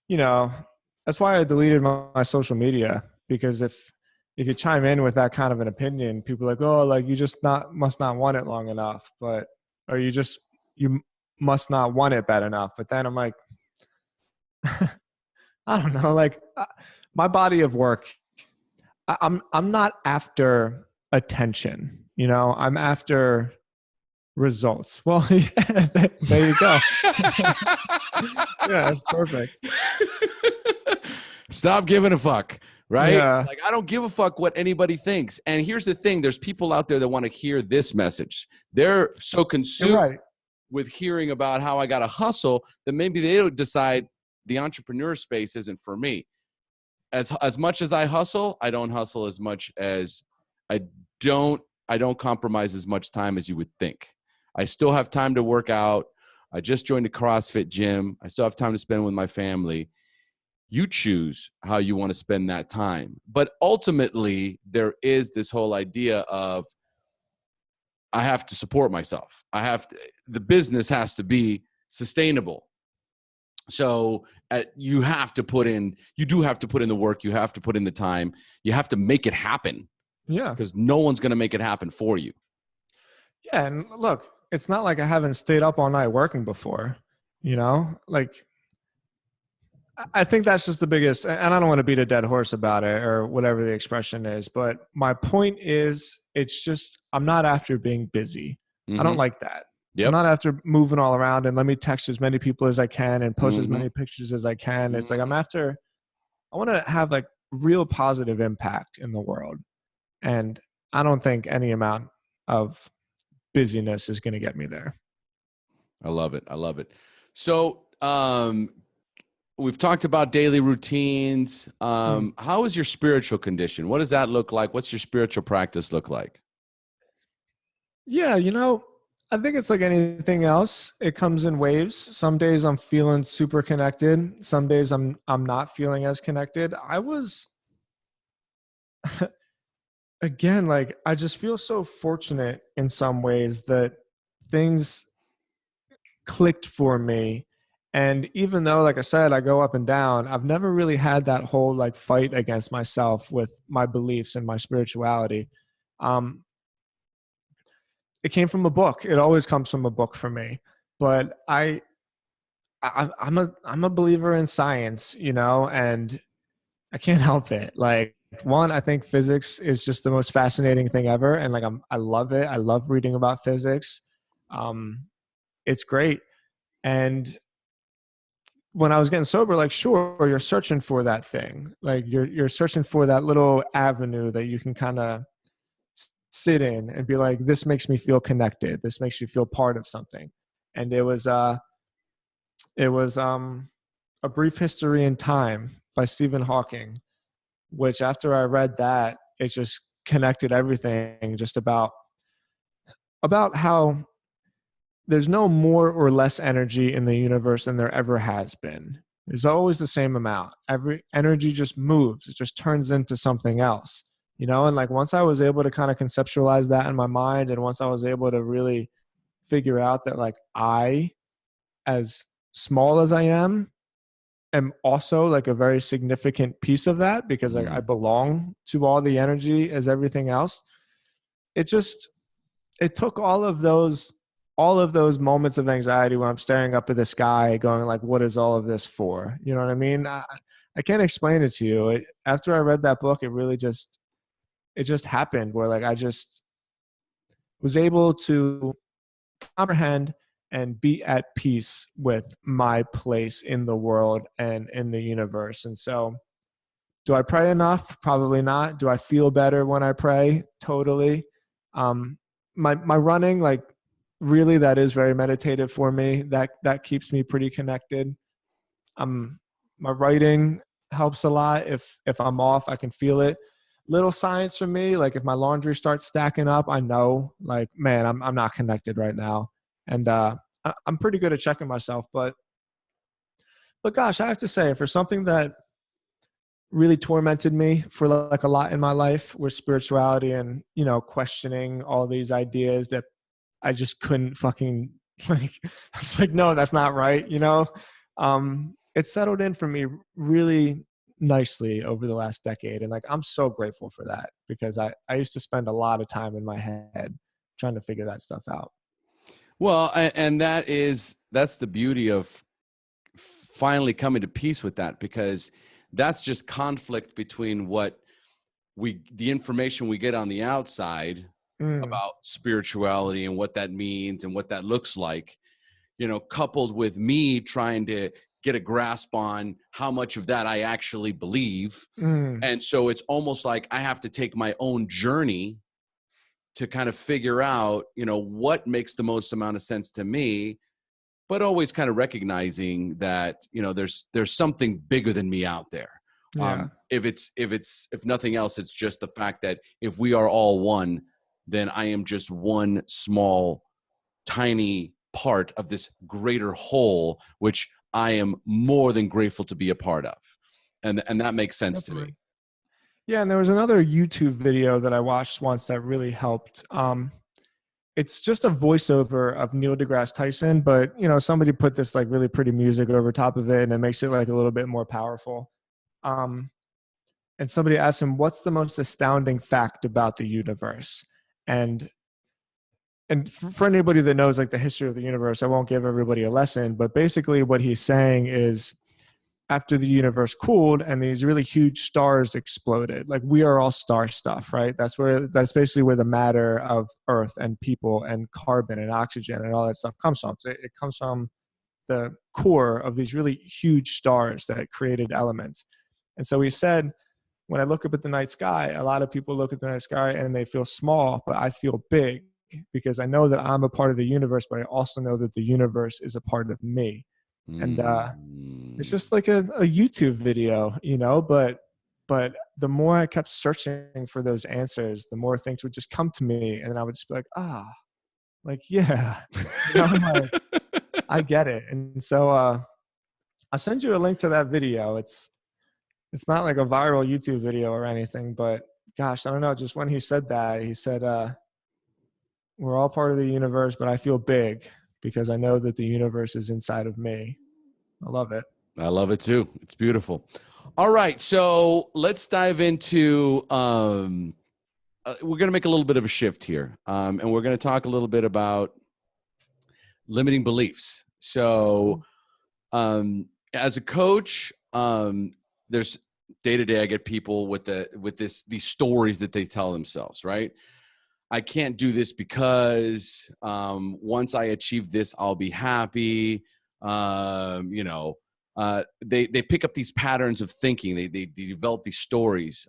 S2: that's why I deleted my social media, because if you chime in with that kind of an opinion, people are like, oh, like, you just must not want it long enough, or you must not want it bad enough. But then I'm like, I don't know, like, my body of work, I'm not after attention, I'm after results. Well, yeah, there you go. Yeah, that's perfect.
S1: Stop giving a fuck, right?
S2: Yeah.
S1: Like, I don't give a fuck what anybody thinks. And here's the thing. There's people out there that want to hear this message. They're so consumed with hearing about how I got to hustle that maybe they don't decide the entrepreneur space isn't for me. As much as I hustle, I don't hustle as much as I don't compromise as much time as you would think. I still have time to work out. I just joined a CrossFit gym. I still have time to spend with my family. You choose how you want to spend that time. But ultimately, there is this whole idea of I have to support myself. The business has to be sustainable. So you do have to put in the work. You have to put in the time. You have to make it happen.
S2: Yeah.
S1: Because no one's going to make it happen for you.
S2: Yeah. And look, it's not like I haven't stayed up all night working before, like I think that's just the biggest, and I don't want to beat a dead horse about it or whatever the expression is, but my point is it's just, I'm not after being busy. I don't like that. I'm not after moving all around and let me text as many people as I can and post as many pictures as I can. It's like, I want to have like real positive impact in the world. And I don't think any amount of busyness is going to get me there.
S1: I love it. I love it. So, we've talked about daily routines. How is your spiritual condition? What does that look like? What's your spiritual practice look like?
S2: Yeah, I think it's like anything else. It comes in waves. Some days I'm feeling super connected. Some days I'm not feeling as connected. I was again, like I just feel so fortunate in some ways that things clicked for me. And even though, like I said, I go up and down, I've never really had that whole like fight against myself with my beliefs and my spirituality. It came from a book. It always comes from a book for me. But I'm a believer in science, and I can't help it. Like one, I think physics is just the most fascinating thing ever, and like I love it. I love reading about physics. It's great. And when I was getting sober, like, sure, you're searching for that thing. Like you're searching for that little avenue that you can kind of sit in and be like, this makes me feel connected. This makes me feel part of something. And it was A Brief History in Time by Stephen Hawking, which after I read that, it just connected everything just about how there's no more or less energy in the universe than there ever has been. There's always the same amount. Every energy just moves. It just turns into something else, and like once I was able to kind of conceptualize that in my mind, and once I was able to really figure out that like I, as small as I am also like a very significant piece of that, because like I belong to all the energy as everything else. It took all of those moments of anxiety when I'm staring up at the sky going like, what is all of this for? You know what I mean? I can't explain it to you. After I read that book, it just happened where like I just was able to comprehend and be at peace with my place in the world and in the universe. And so, do I pray enough? Probably not. Do I feel better when I pray? Totally. My running, like, really, that is very meditative for me. That keeps me pretty connected. My writing helps a lot. If I'm off, I can feel it. Little signs for me, like if my laundry starts stacking up, I know, like, man, I'm not connected right now. And I'm pretty good at checking myself. But gosh, I have to say, for something that really tormented me for like a lot in my life was spirituality and, questioning all these ideas that I just couldn't fucking like, I was like, no, that's not right. It settled in for me really nicely over the last decade. And like, I'm so grateful for that, because I used to spend a lot of time in my head trying to figure that stuff out.
S1: Well, and that's the beauty of finally coming to peace with that, because that's just conflict between the information we get on the outside about spirituality and what that means and what that looks like, coupled with me trying to get a grasp on how much of that I actually believe. And so it's almost like I have to take my own journey to kind of figure out, what makes the most amount of sense to me, but always kind of recognizing that, there's something bigger than me out there.
S2: Yeah.
S1: If nothing else, it's just the fact that if we are all one, then I am just one small, tiny part of this greater whole, which I am more than grateful to be a part of. And that makes sense to me.
S2: Yeah. And there was another YouTube video that I watched once that really helped. it's just a voiceover of Neil deGrasse Tyson, but somebody put this like really pretty music over top of it, and it makes it like a little bit more powerful. And somebody asked him, "What's the most astounding fact about the universe?" And for anybody that knows like the history of the universe, I won't give everybody a lesson, but basically what he's saying is, after the universe cooled and these really huge stars exploded, like we are all star stuff, right? That's basically where the matter of Earth and people and carbon and oxygen and all that stuff comes from. So it comes from the core of these really huge stars that created elements. And so he said, when I look up at the night sky, a lot of people look at the night sky and they feel small, but I feel big because I know that I'm a part of the universe, but I also know that the universe is a part of me. And it's just like a YouTube video, but the more I kept searching for those answers, the more things would just come to me, and then I would just be like, yeah, like, I get it. And so I'll send you a link to that video. It's not like a viral YouTube video or anything, but gosh, I don't know. Just when he said that, he said, we're all part of the universe, but I feel big because I know that the universe is inside of me. I love it.
S1: I love it too. It's beautiful. All right. So let's dive into, we're going to make a little bit of a shift here. And we're going to talk a little bit about limiting beliefs. So as a coach, there's day to day, I get people with these stories that they tell themselves, right? I can't do this because once I achieve this, I'll be happy. They pick up these patterns of thinking. They develop these stories.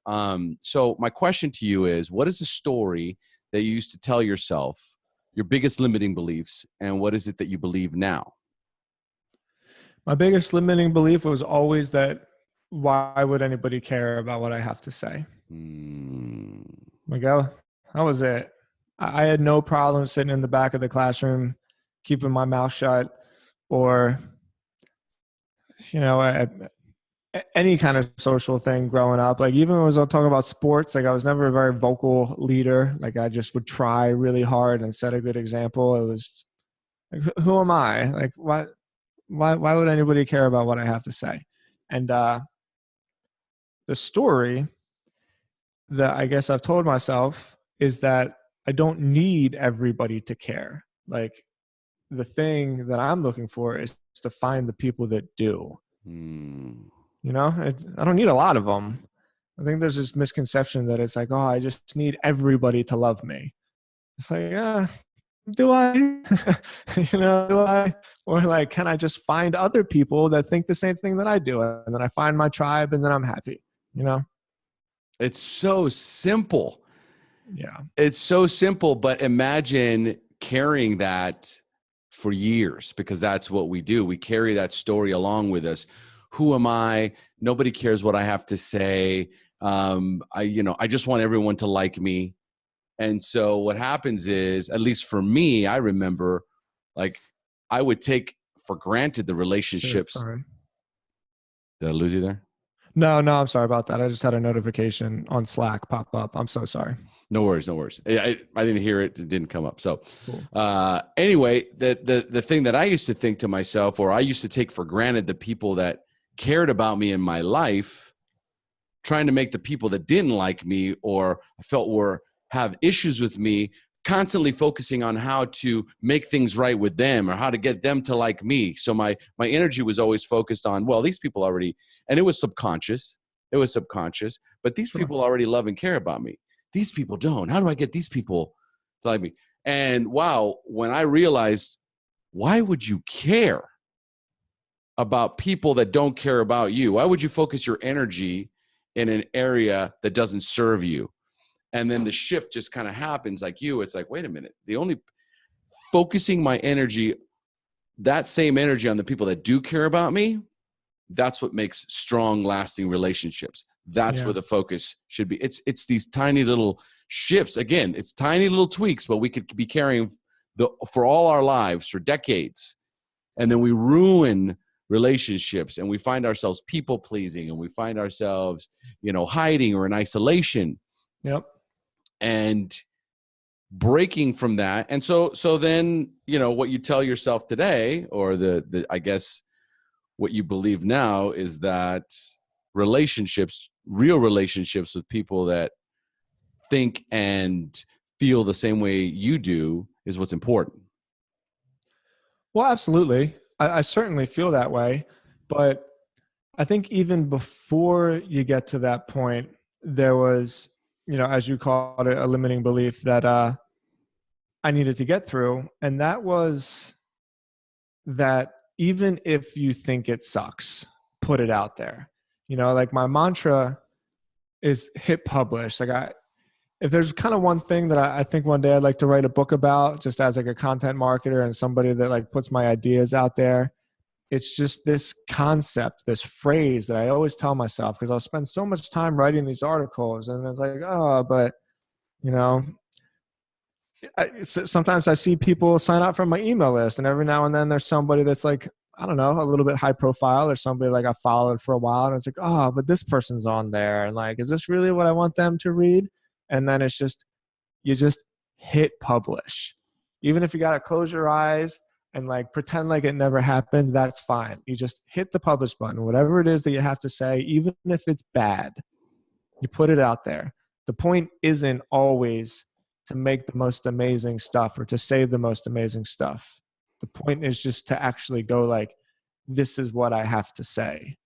S1: So my question to you is, what is a story that you used to tell yourself, your biggest limiting beliefs, and what is it that you believe now?
S2: My biggest limiting belief was always that, why would anybody care about what I have to say? Like, that was it. I had no problem sitting in the back of the classroom, keeping my mouth shut, or, any kind of social thing growing up. Like, even when I was talking about sports, like I was never a very vocal leader. Like, I just would try really hard and set a good example. It was like, who am I? Like, why would anybody care about what I have to say? And the story that I guess I've told myself is that I don't need everybody to care. Like, the thing that I'm looking for is to find the people that do. I don't need a lot of them. I think there's this misconception that it's like, oh, I just need everybody to love me. It's like, do I? Do I? Or like, can I just find other people that think the same thing that I do? And then I find my tribe, and then I'm happy,
S1: It's so simple.
S2: Yeah.
S1: It's so simple, but imagine carrying that for years, because that's what we do. We carry that story along with us. Who am I? Nobody cares what I have to say. I just want everyone to like me. And so what happens is, at least for me, I remember, like, I would take for granted the relationships.
S2: Sorry.
S1: Did I lose you there?
S2: No, I'm sorry about that. I just had a notification on Slack pop up. I'm so sorry.
S1: No worries. I didn't hear it. It didn't come up. So
S2: cool.
S1: Anyway, the thing that I used to think to myself, or I used to take for granted the people that cared about me in my life, trying to make the people that didn't like me or I felt have issues with me, constantly focusing on how to make things right with them or how to get them to like me. So my energy was always focused on, well, these people already, and it was subconscious, but these people already love and care about me. These people don't. How do I get these people to like me? And wow, when I realized, why would you care about people that don't care about you? Why would you focus your energy in an area that doesn't serve you? And then the shift just kind of happens like you. It's like, wait a minute. The only focusing my energy, that same energy on the people that do care about me, that's what makes strong, lasting relationships. That's where the focus should be. It's these tiny little shifts. Again, it's tiny little tweaks, but we could be carrying for all our lives for decades. And then we ruin relationships and we find ourselves people pleasing and we find ourselves, hiding or in isolation.
S2: Yep.
S1: And breaking from that. And so then, what you tell yourself today, or the I guess what you believe now, is that real relationships with people that think and feel the same way you do is what's important.
S2: Well, absolutely. I certainly feel that way. But I think even before you get to that point, there was, as you called it, a limiting belief that I needed to get through. And that was that even if you think it sucks, put it out there. Like my mantra is hit publish. Like if there's kind of one thing that I think one day I'd like to write a book about, just as like a content marketer and somebody that like puts my ideas out there, it's just this concept, this phrase that I always tell myself, because I'll spend so much time writing these articles and it's like, oh, but sometimes I see people sign up for my email list, and every now and then there's somebody that's like, I don't know, a little bit high profile, or somebody like I followed for a while, and it's like, oh, but this person's on there, and like, is this really what I want them to read? And then it's just, you just hit publish. Even if you got to close your eyes and like pretend like it never happened, that's fine. You just hit the publish button, whatever it is that you have to say, even if it's bad, you put it out there. The point isn't always to make the most amazing stuff or to say the most amazing stuff. The point is just to actually go like, this is what I have to say.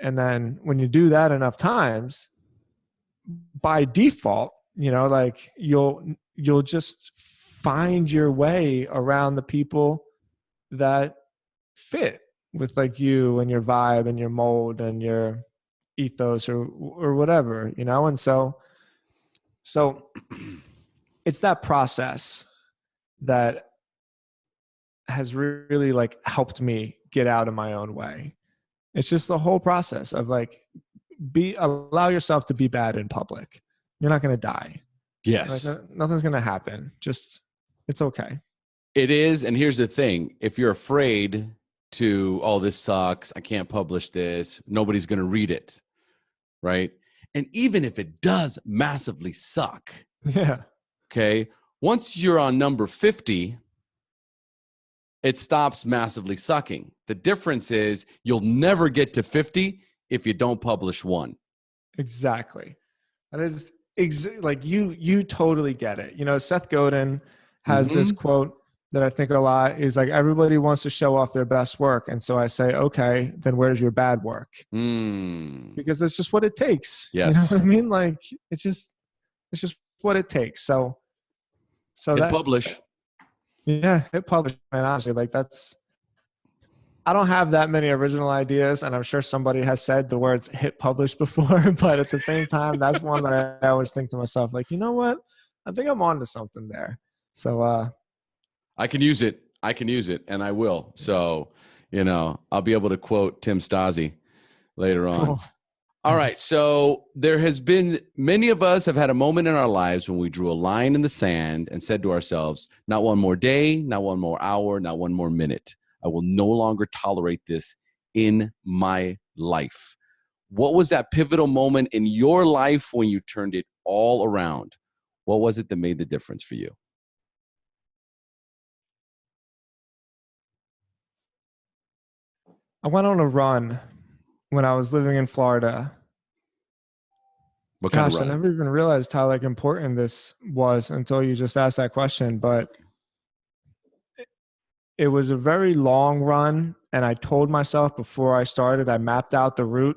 S2: And then when you do that enough times, by default, like you'll just find your way around the people that fit with like you and your vibe and your mold and your ethos or whatever, and so it's that process that has really like helped me get out of my own way. It's just the whole process of like, allow yourself to be bad in public. You're not going to die.
S1: Yes.
S2: Like, nothing's going to happen. Just, it's okay.
S1: It is. And here's the thing. If you're afraid to, oh, this sucks, I can't publish this, nobody's going to read it. Right. And even if it does massively suck.
S2: Yeah.
S1: Okay. Once you're on number 50, it stops massively sucking. The difference is you'll never get to 50 if you don't publish one.
S2: Exactly. That is like you totally get it. Seth Godin has this quote that I think a lot is like, everybody wants to show off their best work. And so I say, okay, then where's your bad work? Because that's just what it takes.
S1: Yes.
S2: You know what I mean? Like, it's just what it takes. So
S1: hit publish.
S2: Yeah, hit publish, man. Honestly, like I don't have that many original ideas, and I'm sure somebody has said the words hit publish before, but at the same time, that's one that I always think to myself, like, you know what? I think I'm onto something there. So
S1: I can use it. And I will. So, I'll be able to quote Tim Stoddat later on.
S2: Cool.
S1: All right. So many of us have had a moment in our lives when we drew a line in the sand and said to ourselves, not one more day, not one more hour, not one more minute. I will no longer tolerate this in my life. What was that pivotal moment in your life when you turned it all around? What was it that made the difference for you?
S2: I went on a run when I was living in Florida.
S1: What kind of
S2: Gosh,
S1: run?
S2: I never even realized how like important this was until you just asked that question. But it was a very long run. And I told myself before I started, I mapped out the route.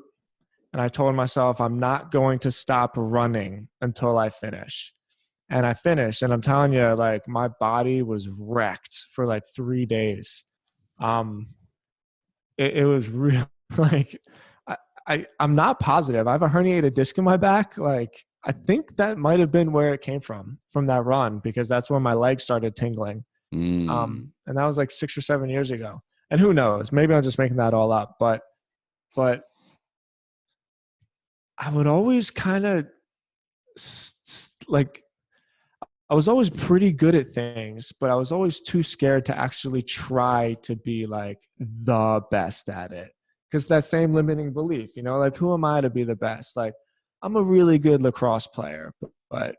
S2: And I told myself, I'm not going to stop running until I finish. And I finished. And I'm telling you, like, my body was wrecked for like 3 days. It was real, like, I'm not positive. I have a herniated disc in my back. Like, I think that might have been where it came from that run, because that's when my legs started tingling. And that was like 6 or 7 years ago. And who knows? Maybe I'm just making that all up. But I would always kind of like, I was always pretty good at things, but I was always too scared to actually try to be like the best at it. Because that same limiting belief, like, who am I to be the best? Like, I'm a really good lacrosse player, but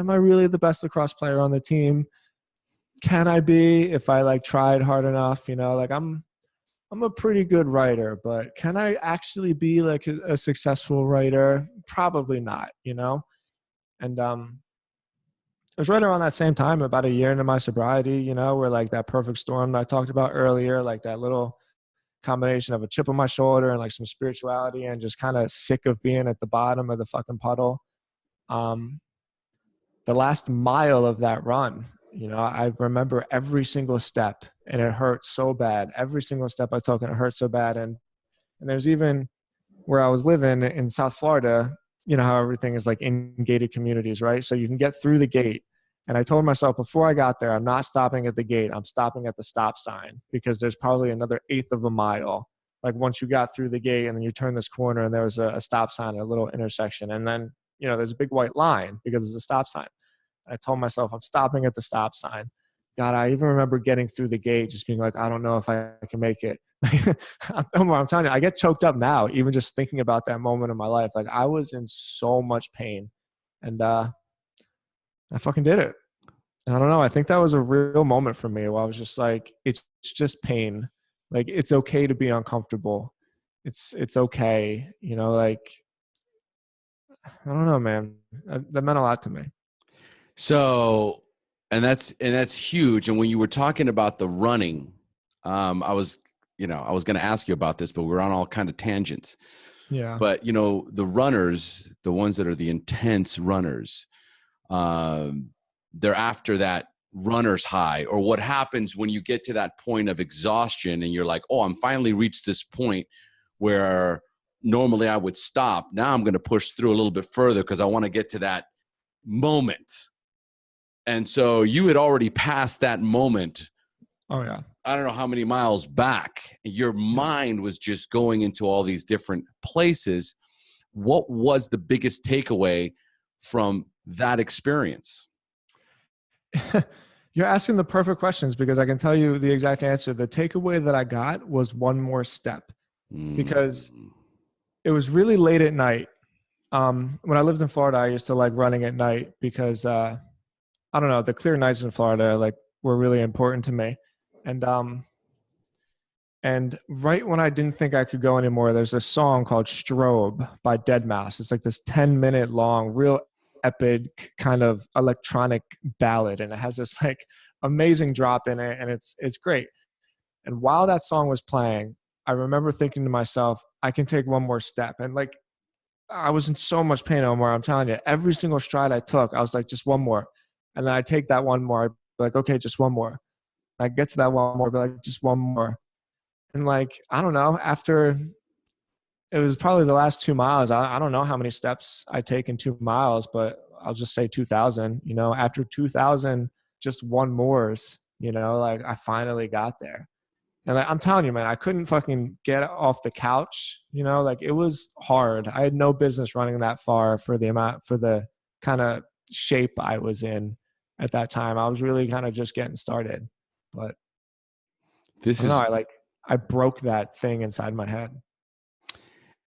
S2: am I really the best lacrosse player on the team? Can I be if I like tried hard enough? You know, like I'm a pretty good writer, but can I actually be like a successful writer? Probably not, you know? And it was right around that same time, about a year into my sobriety, you know, where like that perfect storm that I talked about earlier, like that little combination of a chip on my shoulder and like some spirituality and just kind of sick of being at the bottom of the fucking puddle. Um, the last mile of that run, you know, I remember every single step and it hurt so bad. Every single step I took and it hurt so bad. And there's even where I was living in South Florida, you know, how everything is like in gated communities, right? So you can get through the gate. And I told myself before I got there, I'm not stopping at the gate. I'm stopping at the stop sign because there's probably another eighth of a mile. Like once you got through the gate and then you turn this corner and there was a stop sign, a little intersection. And then, you know, there's a big white line because it's a stop sign. I told myself I'm stopping at the stop sign. God, I even remember getting through the gate, just being like, I don't know if I can make it. I'm telling you, I get choked up now, even just thinking about that moment in my life. Like I was in so much pain and I fucking did it. And I don't know. I think that was a real moment for me where I was just like, it's just pain. Like it's okay to be uncomfortable. It's okay. You know, like, I don't know, man. That meant a lot to me.
S1: So, and that's huge. And when you were talking about the running, I was going to ask you about this, but we're on all kind of tangents.
S2: Yeah.
S1: But you know, the runners, the ones that are the intense runners, they're after that runner's high, or what happens when you get to that point of exhaustion and you're like, oh, I'm finally reached this point where normally I would stop. Now I'm going to push through a little bit further because I want to get to that moment. And so you had already passed that moment.
S2: Oh yeah.
S1: I don't know how many miles back. Your mind was just going into all these different places. What was the biggest takeaway from that experience?
S2: You're asking the perfect questions because I can tell you the exact answer. The takeaway that I got was one more step because it was really late at night. When I lived in Florida, I used to like running at night because I don't know, the clear nights in Florida like were really important to me. And right when I didn't think I could go anymore, there's a song called Strobe by Deadmau5. It's like this 10-minute long, real epic kind of electronic ballad. And it has this like amazing drop in it. And it's great. And while that song was playing, I remember thinking to myself, I can take one more step. And like, I was in so much pain, Omar. I'm telling you, every single stride I took, I was like, just one more. And then I take that one more. I'd be like, okay, just one more. I get to that one more, but like, just one more. And like, I don't know, after it was probably the last 2 miles, I don't know how many steps I take in 2 miles, but I'll just say 2,000, you know, after 2,000, just one more's, you know, like I finally got there. And like, I'm telling you, man, I couldn't fucking get off the couch, you know, like it was hard. I had no business running that far for the kind of shape I was in at that time. I was really kind of just getting started, but I broke that thing inside my head.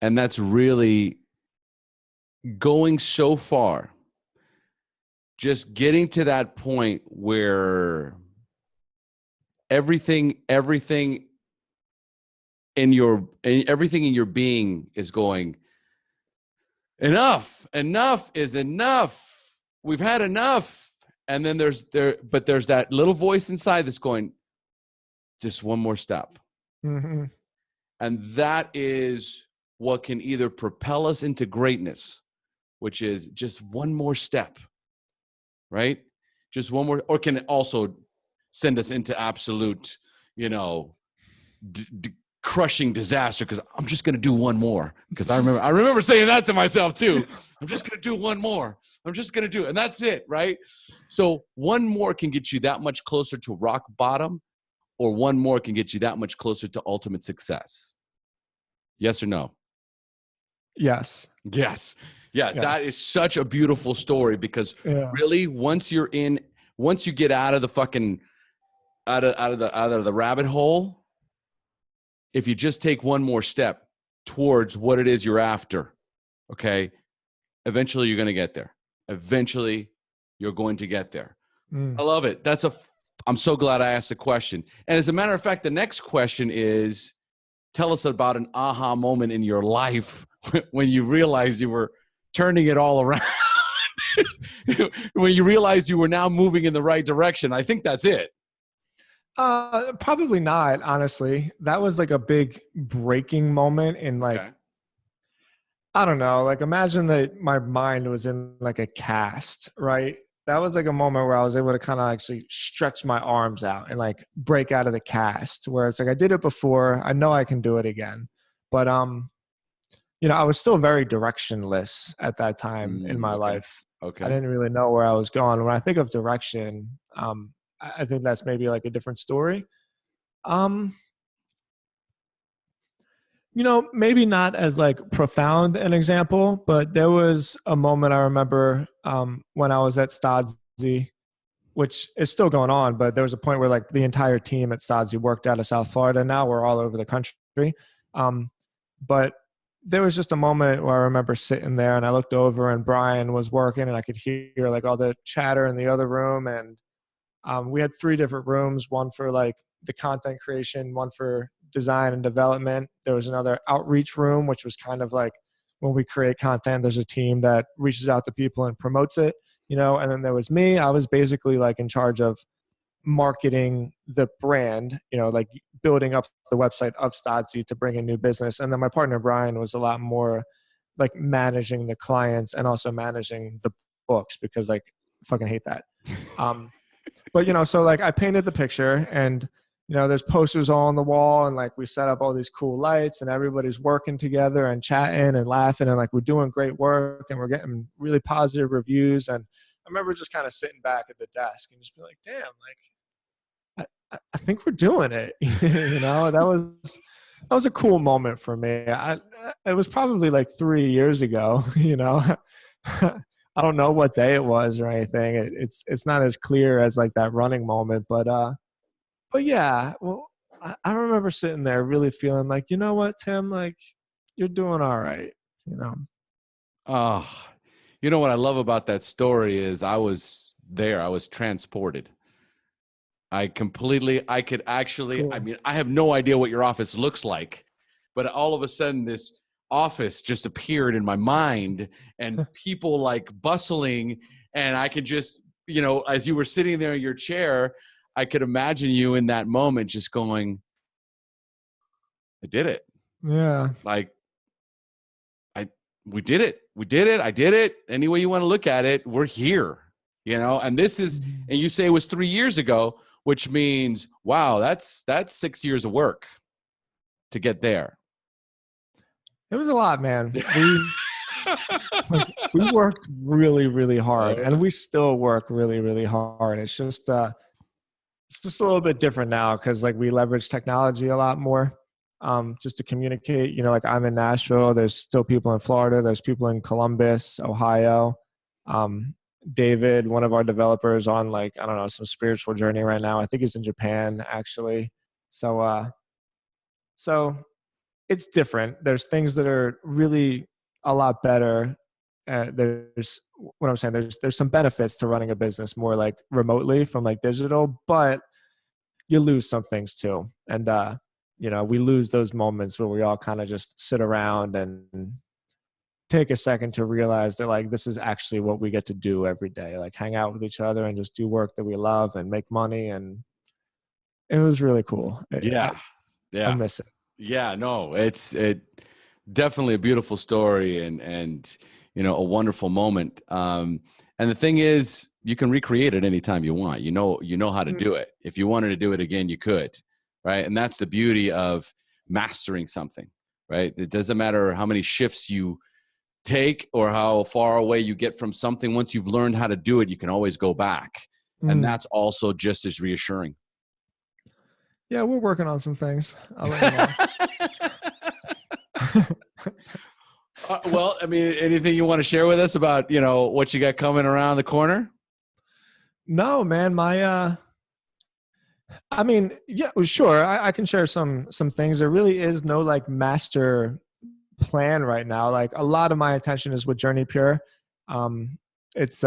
S1: And that's really going so far, just getting to that point where everything in your being is going, enough is enough. We've had enough. And then there's that little voice inside that's going, just one more step.
S2: Mm-hmm.
S1: And that is what can either propel us into greatness, which is just one more step, right? Just one more, or can it also send us into absolute, you know, crushing disaster because I'm just going to do one more. Because I remember saying that to myself too. I'm just going to do one more. I'm just going to do it. And that's it, right? So one more can get you that much closer to rock bottom, or one more can get you that much closer to ultimate success. Yes or no?
S2: Yes.
S1: Yes. Yeah, yes. That is such a beautiful story because really once you get out of the fucking out of the rabbit hole, if you just take one more step towards what it is you're after, okay, eventually you're going to get there. Eventually you're going to get there.
S2: Mm.
S1: I love it. I'm so glad I asked the question. And as a matter of fact, the next question is, tell us about an aha moment in your life when you realized you were turning it all around. When you realized you were now moving in the right direction. I think that's it.
S2: Probably not, honestly. That was like a big breaking moment in like,
S1: Okay.
S2: I don't know, like imagine that my mind was in like a cast, right? That was like a moment where I was able to kind of actually stretch my arms out and like break out of the cast, where it's like I did it before. I know I can do it again. But I was still very directionless at that time in my
S1: Okay.
S2: life. I
S1: Okay.
S2: didn't really know where I was going. When I think of direction, I think that's maybe like a different story. Um, maybe not as like profound an example, but there was a moment I remember when I was at Stodzy, which is still going on, but there was a point where like the entire team at Stodzy worked out of South Florida. Now we're all over the country. But there was just a moment where I remember sitting there and I looked over and Brian was working and I could hear like all the chatter in the other room. And we had 3 different rooms, one for like the content creation, one for design and development. There was another outreach room, which was kind of like when we create content, there's a team that reaches out to people and promotes it, and then there was me. I was basically like in charge of marketing the brand, like building up the website of Stodzy to bring in new business. And then my partner, Brian, was a lot more like managing the clients and also managing the books because like I fucking hate that. But so like I painted the picture and there's posters all on the wall and like we set up all these cool lights and everybody's working together and chatting and laughing and like we're doing great work and we're getting really positive reviews. And I remember just kind of sitting back at the desk and just be like, damn, like I think we're doing it. That was a cool moment for me. It was probably like 3 years ago, I don't know what day it was or anything. It's not as clear as like that running moment, but yeah, well, I remember sitting there really feeling like, you know what, Tim, like you're doing all right,
S1: Oh, you know what I love about that story is I was there. I was transported. I could actually, I
S2: Cool.
S1: mean, I have no idea what your office looks like, but all of a sudden this office just appeared in my mind and people like bustling. And I could just, as you were sitting there in your chair, I could imagine you in that moment just going, I did it.
S2: Yeah.
S1: Like, we did it. We did it. I did it. Any way you want to look at it, we're here, and this is, and you say it was 3 years ago, which means, wow, that's 6 years of work to get there.
S2: It was a lot, man. We worked really, really hard and we still work really, really hard. It's just a little bit different now because like we leverage technology a lot more just to communicate. Like I'm in Nashville. There's still people in Florida. There's people in Columbus, Ohio. David, one of our developers, on like I don't know some spiritual journey right now. I think he's in Japan actually. So it's different. There's things that are really a lot better. There's what I'm saying. There's some benefits to running a business more like remotely from like digital, but you lose some things too. And we lose those moments where we all kind of just sit around and take a second to realize that like this is actually what we get to do every day, like hang out with each other and just do work that we love and make money. And it was really cool.
S1: Yeah.
S2: I miss it.
S1: Yeah, no, it definitely a beautiful story and a wonderful moment. And the thing is, you can recreate it anytime you want. You know how to do it. If you wanted to do it again, you could, right? And that's the beauty of mastering something, right? It doesn't matter how many shifts you take or how far away you get from something. Once you've learned how to do it, you can always go back. And that's also just as reassuring.
S2: Yeah, we're working on some things. I'll let you know.
S1: Well, I mean, anything you want to share with us about, what you got coming around the corner?
S2: No, man, I mean, yeah, sure. I can share some things. There really is no like master plan right now. Like a lot of my attention is with Journey Pure. It's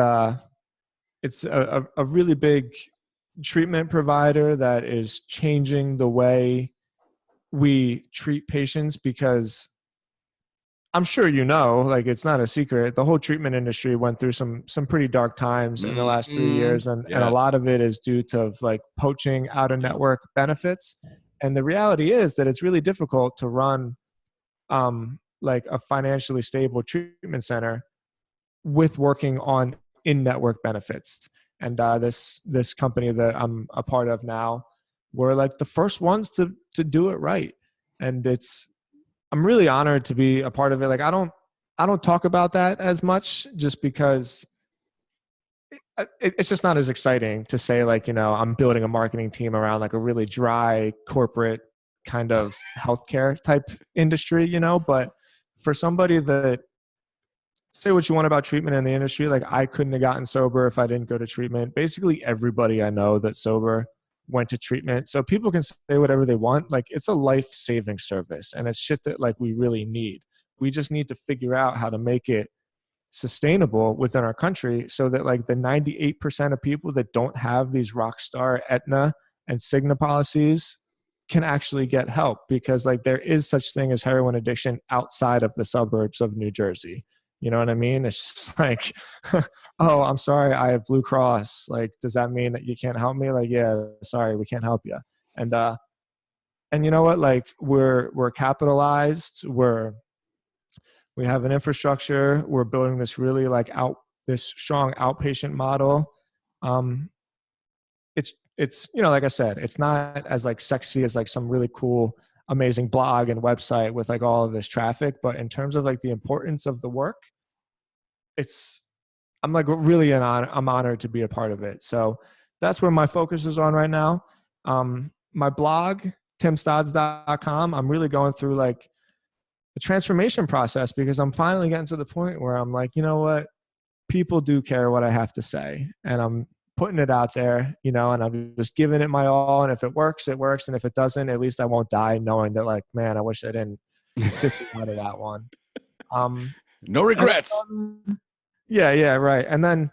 S2: it's a really big treatment provider that is changing the way we treat patients, because I'm sure like it's not a secret, the whole treatment industry went through some pretty dark times in the last 3 years, and a
S1: Yes.
S2: lot of it is due to like poaching out of network benefits. And the reality is that it's really difficult to run like a financially stable treatment center with working on in-network benefits. And this company that I'm a part of now, we're like the first ones to do it right. And I'm really honored to be a part of it. Like I don't talk about that as much, just because it's just not as exciting to say like, I'm building a marketing team around like a really dry corporate kind of healthcare type industry, but for somebody that, say what you want about treatment in the industry, like I couldn't have gotten sober if I didn't go to treatment. Basically everybody I know that's sober went to treatment. So people can say whatever they want. Like it's a life-saving service, and it's shit that like we really need. We just need to figure out how to make it sustainable within our country, so that like the 98% of people that don't have these Rockstar, Aetna, and Cigna policies can actually get help, because like there is such thing as heroin addiction outside of the suburbs of New Jersey. You know what I mean? It's just like, oh, I'm sorry, I have Blue Cross. Like, does that mean that you can't help me? Like, yeah, sorry, we can't help you. And you know what? Like, we're capitalized. We have an infrastructure. We're building this really like this strong outpatient model. It's like I said, it's not as like sexy as like some really cool, amazing blog and website with like all of this traffic, but in terms of like the importance of the work, I'm like really I'm honored to be a part of it. So that's where my focus is on right now. My blog, timstodds.com, I'm really going through like the transformation process, because I'm finally getting to the point where I'm like, you know what, people do care what I have to say, and I'm putting it out there, and I'm just giving it my all. And if it works, it works. And if it doesn't, at least I won't die knowing that like, man, I wish I didn't sissy out of that one.
S1: No regrets.
S2: Yeah, right. And then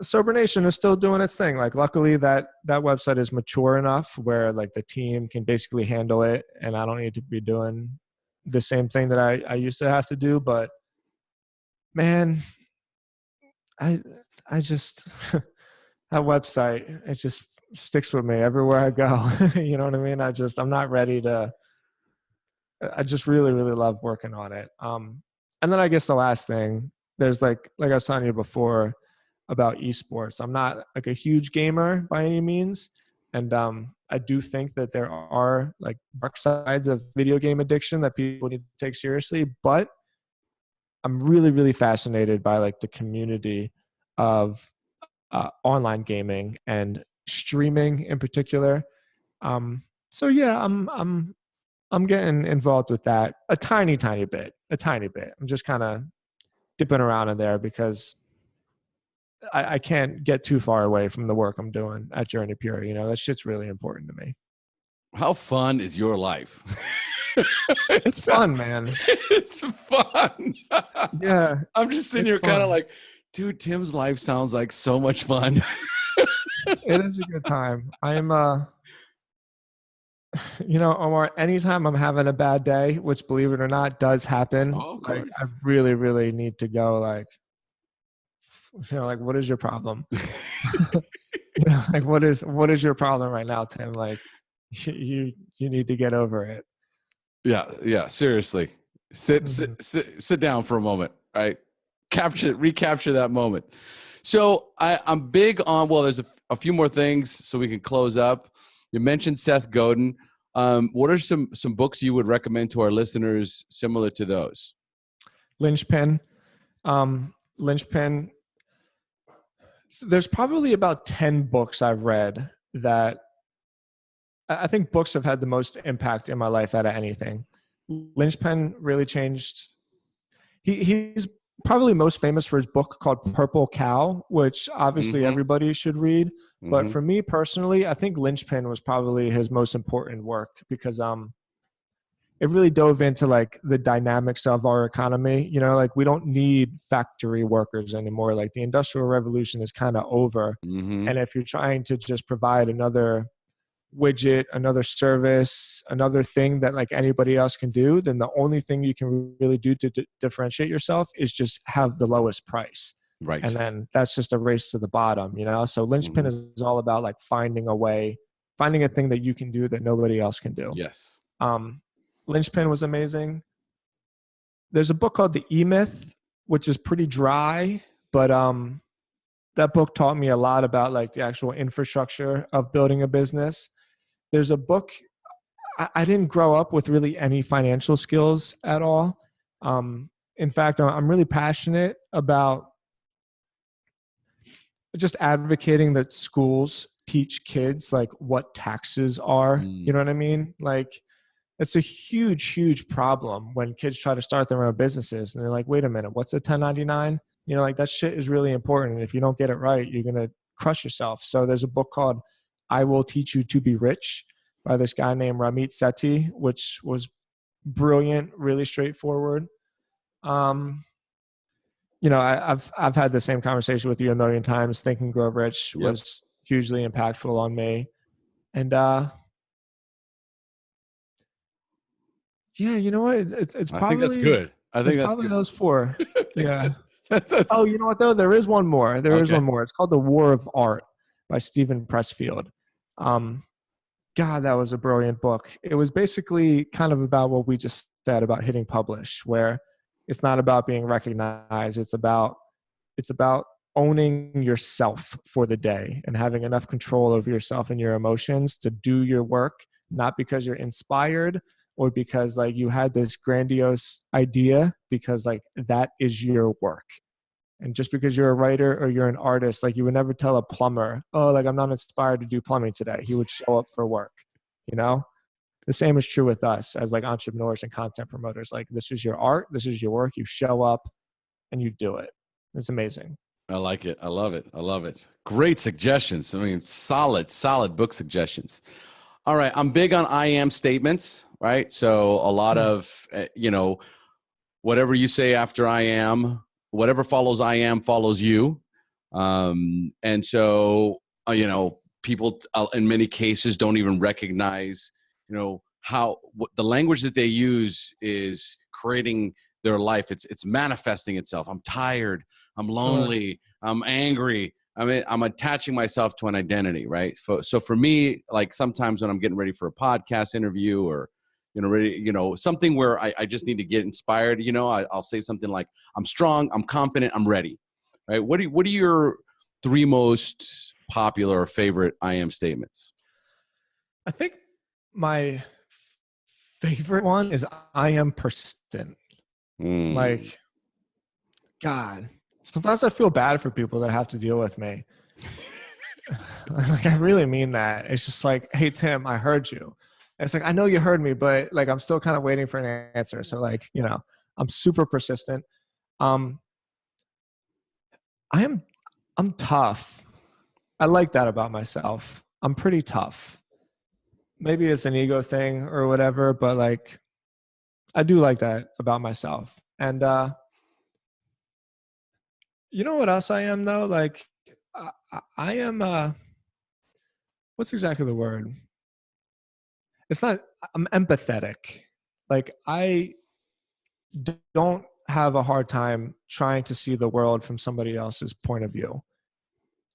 S2: Sober Nation is still doing its thing. Like, luckily that website is mature enough where like the team can basically handle it, and I don't need to be doing the same thing that I used to have to do. But man, I just that website, it just sticks with me everywhere I go. You know what I mean? I'm not ready to. I just really, really love working on it. And then I guess the last thing, there's like I was telling you before about esports. I'm not like a huge gamer by any means. And I do think that there are like dark sides of video game addiction that people need to take seriously. But I'm really, really fascinated by like the community of online gaming and streaming in particular. So yeah, I'm getting involved with that a tiny bit. I'm just kind of dipping around in there because I can't get too far away from the work I'm doing at Journey Pure. That shit's really important to me.
S1: How fun is your life?
S2: It's fun, man.
S1: It's fun.
S2: Yeah.
S1: I'm just sitting here kind of like, dude, Tim's life sounds like so much fun.
S2: It is a good time. I'm, Omar, anytime I'm having a bad day, which believe it or not does happen, like I really, really need to go like, like, what is your problem? Like what is your problem right now, Tim? Like you need to get over it.
S1: Yeah. Seriously. Sit down for a moment. Right. Recapture that moment. So I'm big on, well, there's a few more things so we can close up. You mentioned Seth Godin. What are some books you would recommend to our listeners similar to those?
S2: Linchpin. Linchpin. There's probably about 10 books I've read that I think books have had the most impact in my life out of anything. Linchpin really changed. He's probably most famous for his book called Purple Cow, which obviously everybody should read. But for me personally, I think Linchpin was probably his most important work because it really dove into like the dynamics of our economy. You know, like we don't need factory workers anymore. Like the industrial revolution is kind of over.
S1: Mm-hmm.
S2: And if you're trying to just provide another widget, another service, another thing that like anybody else can do, then the only thing you can really do to differentiate yourself is just have the lowest price.
S1: Right.
S2: And then that's just a race to the bottom, you know? So linchpin
S1: Mm-hmm.
S2: is all about like finding a way, finding a thing that you can do that nobody else can do.
S1: Yes.
S2: Um, linchpin was amazing. There's a book called The E-Myth, which is pretty dry, but that book taught me a lot about like the actual infrastructure of building a business. There's a book, I didn't grow up with really any financial skills at all. In fact, I'm really passionate about just advocating that schools teach kids like what taxes are. You
S1: Mm.
S2: know what I mean? Like it's a huge, huge problem when kids try to start their own businesses and they're like, wait a minute, what's a 1099? You know, like that shit is really important. And if you don't get it right, you're going to crush yourself. So there's a book called I Will Teach You to Be Rich by this guy named Ramit Sethi, which was brilliant, really straightforward. Um, you know, I've had the same conversation with you a million times. Think and Grow Rich
S1: Yep.
S2: was hugely impactful on me. And yeah, you know what? It's
S1: I think that's
S2: probably
S1: good. I think that's good.
S2: those four.
S1: I think
S2: Yeah.
S1: that's
S2: Oh, you know what though? There is one more. There is
S1: okay.
S2: one more. It's called The War of Art by Steven Pressfield. Um, God, that was a brilliant book. It was basically kind of about what we just said about hitting publish, where it's not about being recognized. It's about owning yourself for the day and having enough control over yourself and your emotions to do your work, not because you're inspired or because like you had this grandiose idea, because like that is your work. And just because you're a writer or you're an artist, like you would never tell a plumber, oh, like I'm not inspired to do plumbing today. He would show up for work, you know? The same is true with us as like entrepreneurs and content promoters. Like this is your art, this is your work. You show up and you do it. It's amazing.
S1: I like it. I love it. I love it. Great suggestions. I mean, solid book suggestions. All right. I'm big on I am statements, right? So a lot of, whatever you say after I am, whatever follows I am follows you. And so, people in many cases don't even recognize, what the language that they use is creating their life. It's manifesting itself. I'm tired. I'm lonely. I'm angry. I mean, I'm attaching myself to an identity, right? So for me, like sometimes when I'm getting ready for a podcast interview or, something where I just need to get inspired, I'll say something like, I'm strong, I'm confident, I'm ready, right? What are your three most popular or favorite I am statements?
S2: I think my favorite one is I am persistent. Like, God, sometimes I feel bad for people that have to deal with me. Like, I really mean that. It's just like, hey, Tim, I heard you. And it's like, I know you heard me, but like, I'm still kind of waiting for an answer. So like, I'm super persistent. I'm tough. I like that about myself. I'm pretty tough. Maybe it's an ego thing or whatever, but like, I do like that about myself. And, you know what else I am though? Like, I am, what's exactly the word? I'm empathetic. Like I don't have a hard time trying to see the world from somebody else's point of view.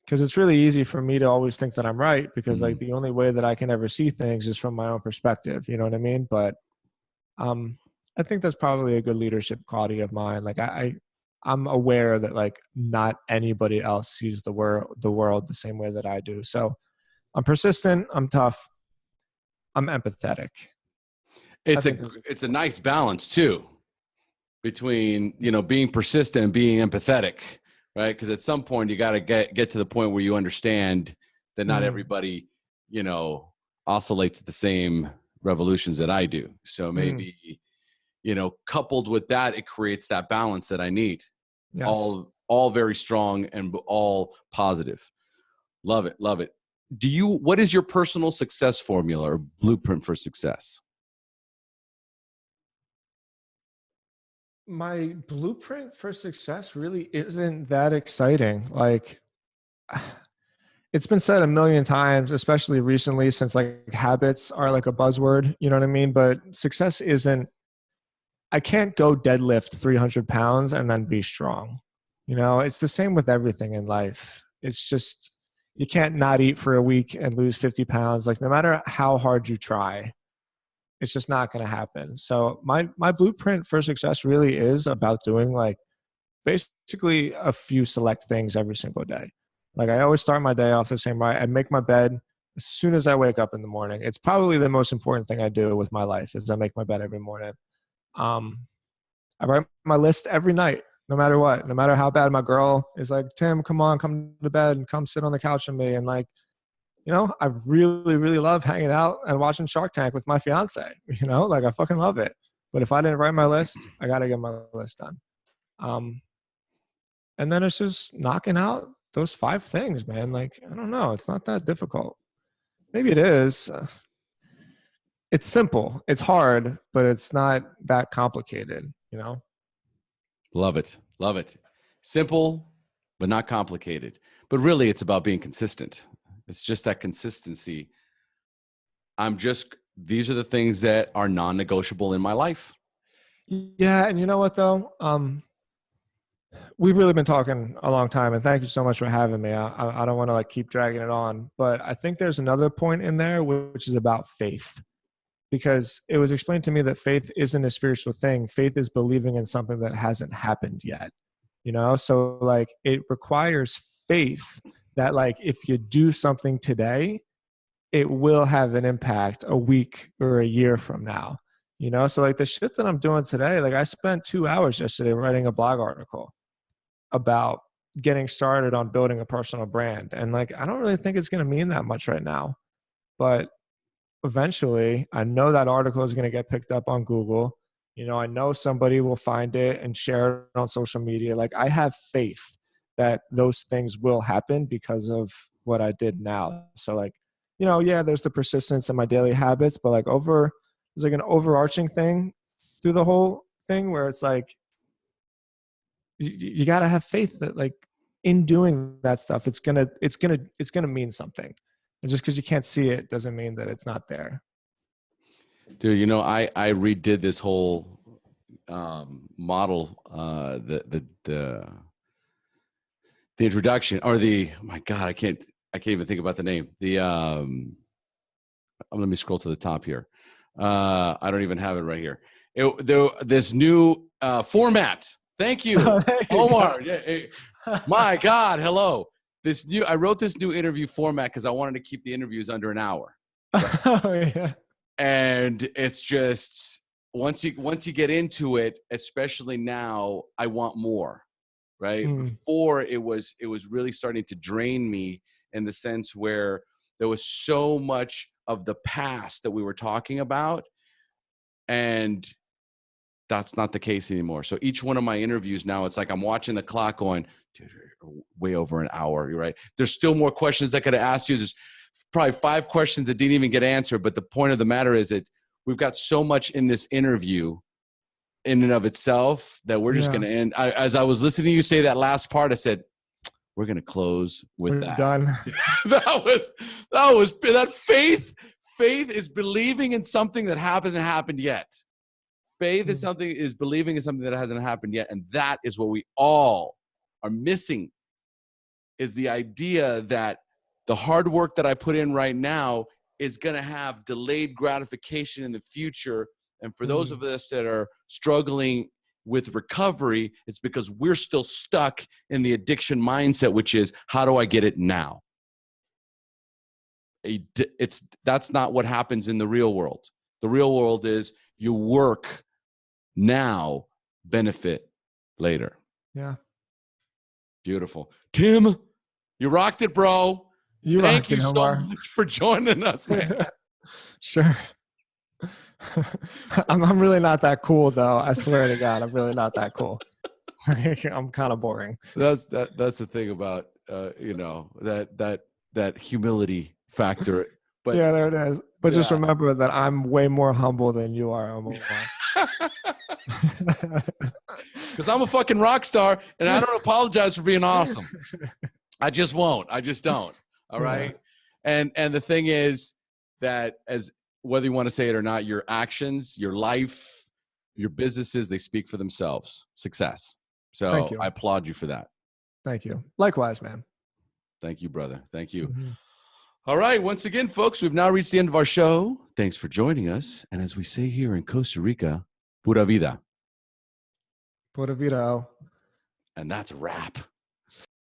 S2: Because it's really easy for me to always think that I'm right because like the only way that I can ever see things is from my own perspective. You know what I mean? But I think that's probably a good leadership quality of mine. Like I'm aware that like not anybody else sees the world the same way that I do. So I'm persistent, I'm tough, I'm empathetic.
S1: It's a nice balance too between, being persistent and being empathetic, right? Because at some point you got to get to the point where you understand that not everybody, oscillates at the same revolutions that I do. So maybe, coupled with that, it creates that balance that I need.
S2: Yes.
S1: All very strong and all positive. Love it. Love it. What is your personal success formula or blueprint for success?
S2: My blueprint for success really isn't that exciting. Like, it's been said a million times, especially recently, since like habits are like a buzzword, you know what I mean? But success isn't, I can't go deadlift 300 pounds and then be strong. You know, it's the same with everything in life. It's just, you can't not eat for a week and lose 50 pounds. Like, no matter how hard you try, it's just not going to happen. So my blueprint for success really is about doing like basically a few select things every single day. Like, I always start my day off the same way. I make my bed as soon as I wake up in the morning. It's probably the most important thing I do with my life is I make my bed every morning. Um, I write my list every night, no matter what, no matter how bad my girl is like, Tim, come on, come to bed and come sit on the couch with me. And like, I really, really love hanging out and watching Shark Tank with my fiance, like I fucking love it. But if I didn't write my list, I got to get my list done. Um, and then it's just knocking out those 5 things, man. Like, I don't know. It's not that difficult. Maybe it is. It's simple. It's hard, but it's not that complicated.
S1: Love it. Love it. Simple, but not complicated. But really, it's about being consistent. It's just that consistency. These are the things that are non-negotiable in my life.
S2: Yeah. And you know what, though? We've really been talking a long time, and thank you so much for having me. I don't want to like keep dragging it on, but I think there's another point in there which is about faith, because it was explained to me that faith isn't a spiritual thing. Faith is believing in something that hasn't happened yet, So like, it requires faith that like, if you do something today, it will have an impact a week or a year from now, So like, the shit that I'm doing today, like, I spent 2 hours yesterday writing a blog article about getting started on building a personal brand. And like, I don't really think it's going to mean that much right now, but eventually I know that article is going to get picked up on Google. I know somebody will find it and share it on social media. Like, I have faith that those things will happen because of what I did now. So like, yeah, there's the persistence in my daily habits, but like, there's like an overarching thing through the whole thing where it's like, you got to have faith that like, in doing that stuff, it's going to mean something. And just because you can't see it doesn't mean that it's not there.
S1: Dude, I redid this whole model, the introduction, or oh my God, I can't even think about the name. Let me scroll to the top here. I don't even have it right here. This new format. Thank you, Omar. My God, hello. I wrote this new interview format because I wanted to keep the interviews under an hour. Right?
S2: Oh, yeah.
S1: And it's just, once you get into it, especially now, I want more, right? Before, it was really starting to drain me, in the sense where there was so much of the past that we were talking about, and that's not the case anymore. So each one of my interviews now, it's like I'm watching the clock going, dude, way over an hour. You're right. There's still more questions I could have asked you. There's probably 5 questions that didn't even get answered. But the point of the matter is that we've got so much in this interview in and of itself that we're just going to end. As I was listening to you say that last part, I said, we're going to close with that.
S2: Done.
S1: that faith. Faith is believing in something that hasn't happened yet. Faith is believing in something that hasn't happened yet. And that is what we all are missing, is the idea that the hard work that I put in right now is going to have delayed gratification in the future. And for those of us that are struggling with recovery, it's because we're still stuck in the addiction mindset, which is, how do I get it now? That's not what happens in the real world. The real world is, you work now, benefit later.
S2: Yeah.
S1: Beautiful. Tim, you rocked it, bro. Thank you so much for joining us, man.
S2: Sure. I'm really not that cool, though. I swear to God, I'm really not that cool. I'm kind of boring.
S1: That's the thing about that humility factor. But
S2: yeah, there it is. But just remember that I'm way more humble than you are, Omar.
S1: Because I'm a fucking rock star, and I don't apologize for being awesome. I just won't. I just don't. All right. Yeah. And the thing is that, as whether you want to say it or not, your actions, your life, your businesses, they speak for themselves. Success. So
S2: thank you.
S1: I applaud you for that.
S2: Thank you. Likewise, man.
S1: Thank you, brother. Thank you. Mm-hmm. All right. Once again, folks, we've now reached the end of our show. Thanks for joining us. And as we say here in Costa Rica, pura vida.
S2: Pura vida.
S1: And that's a wrap.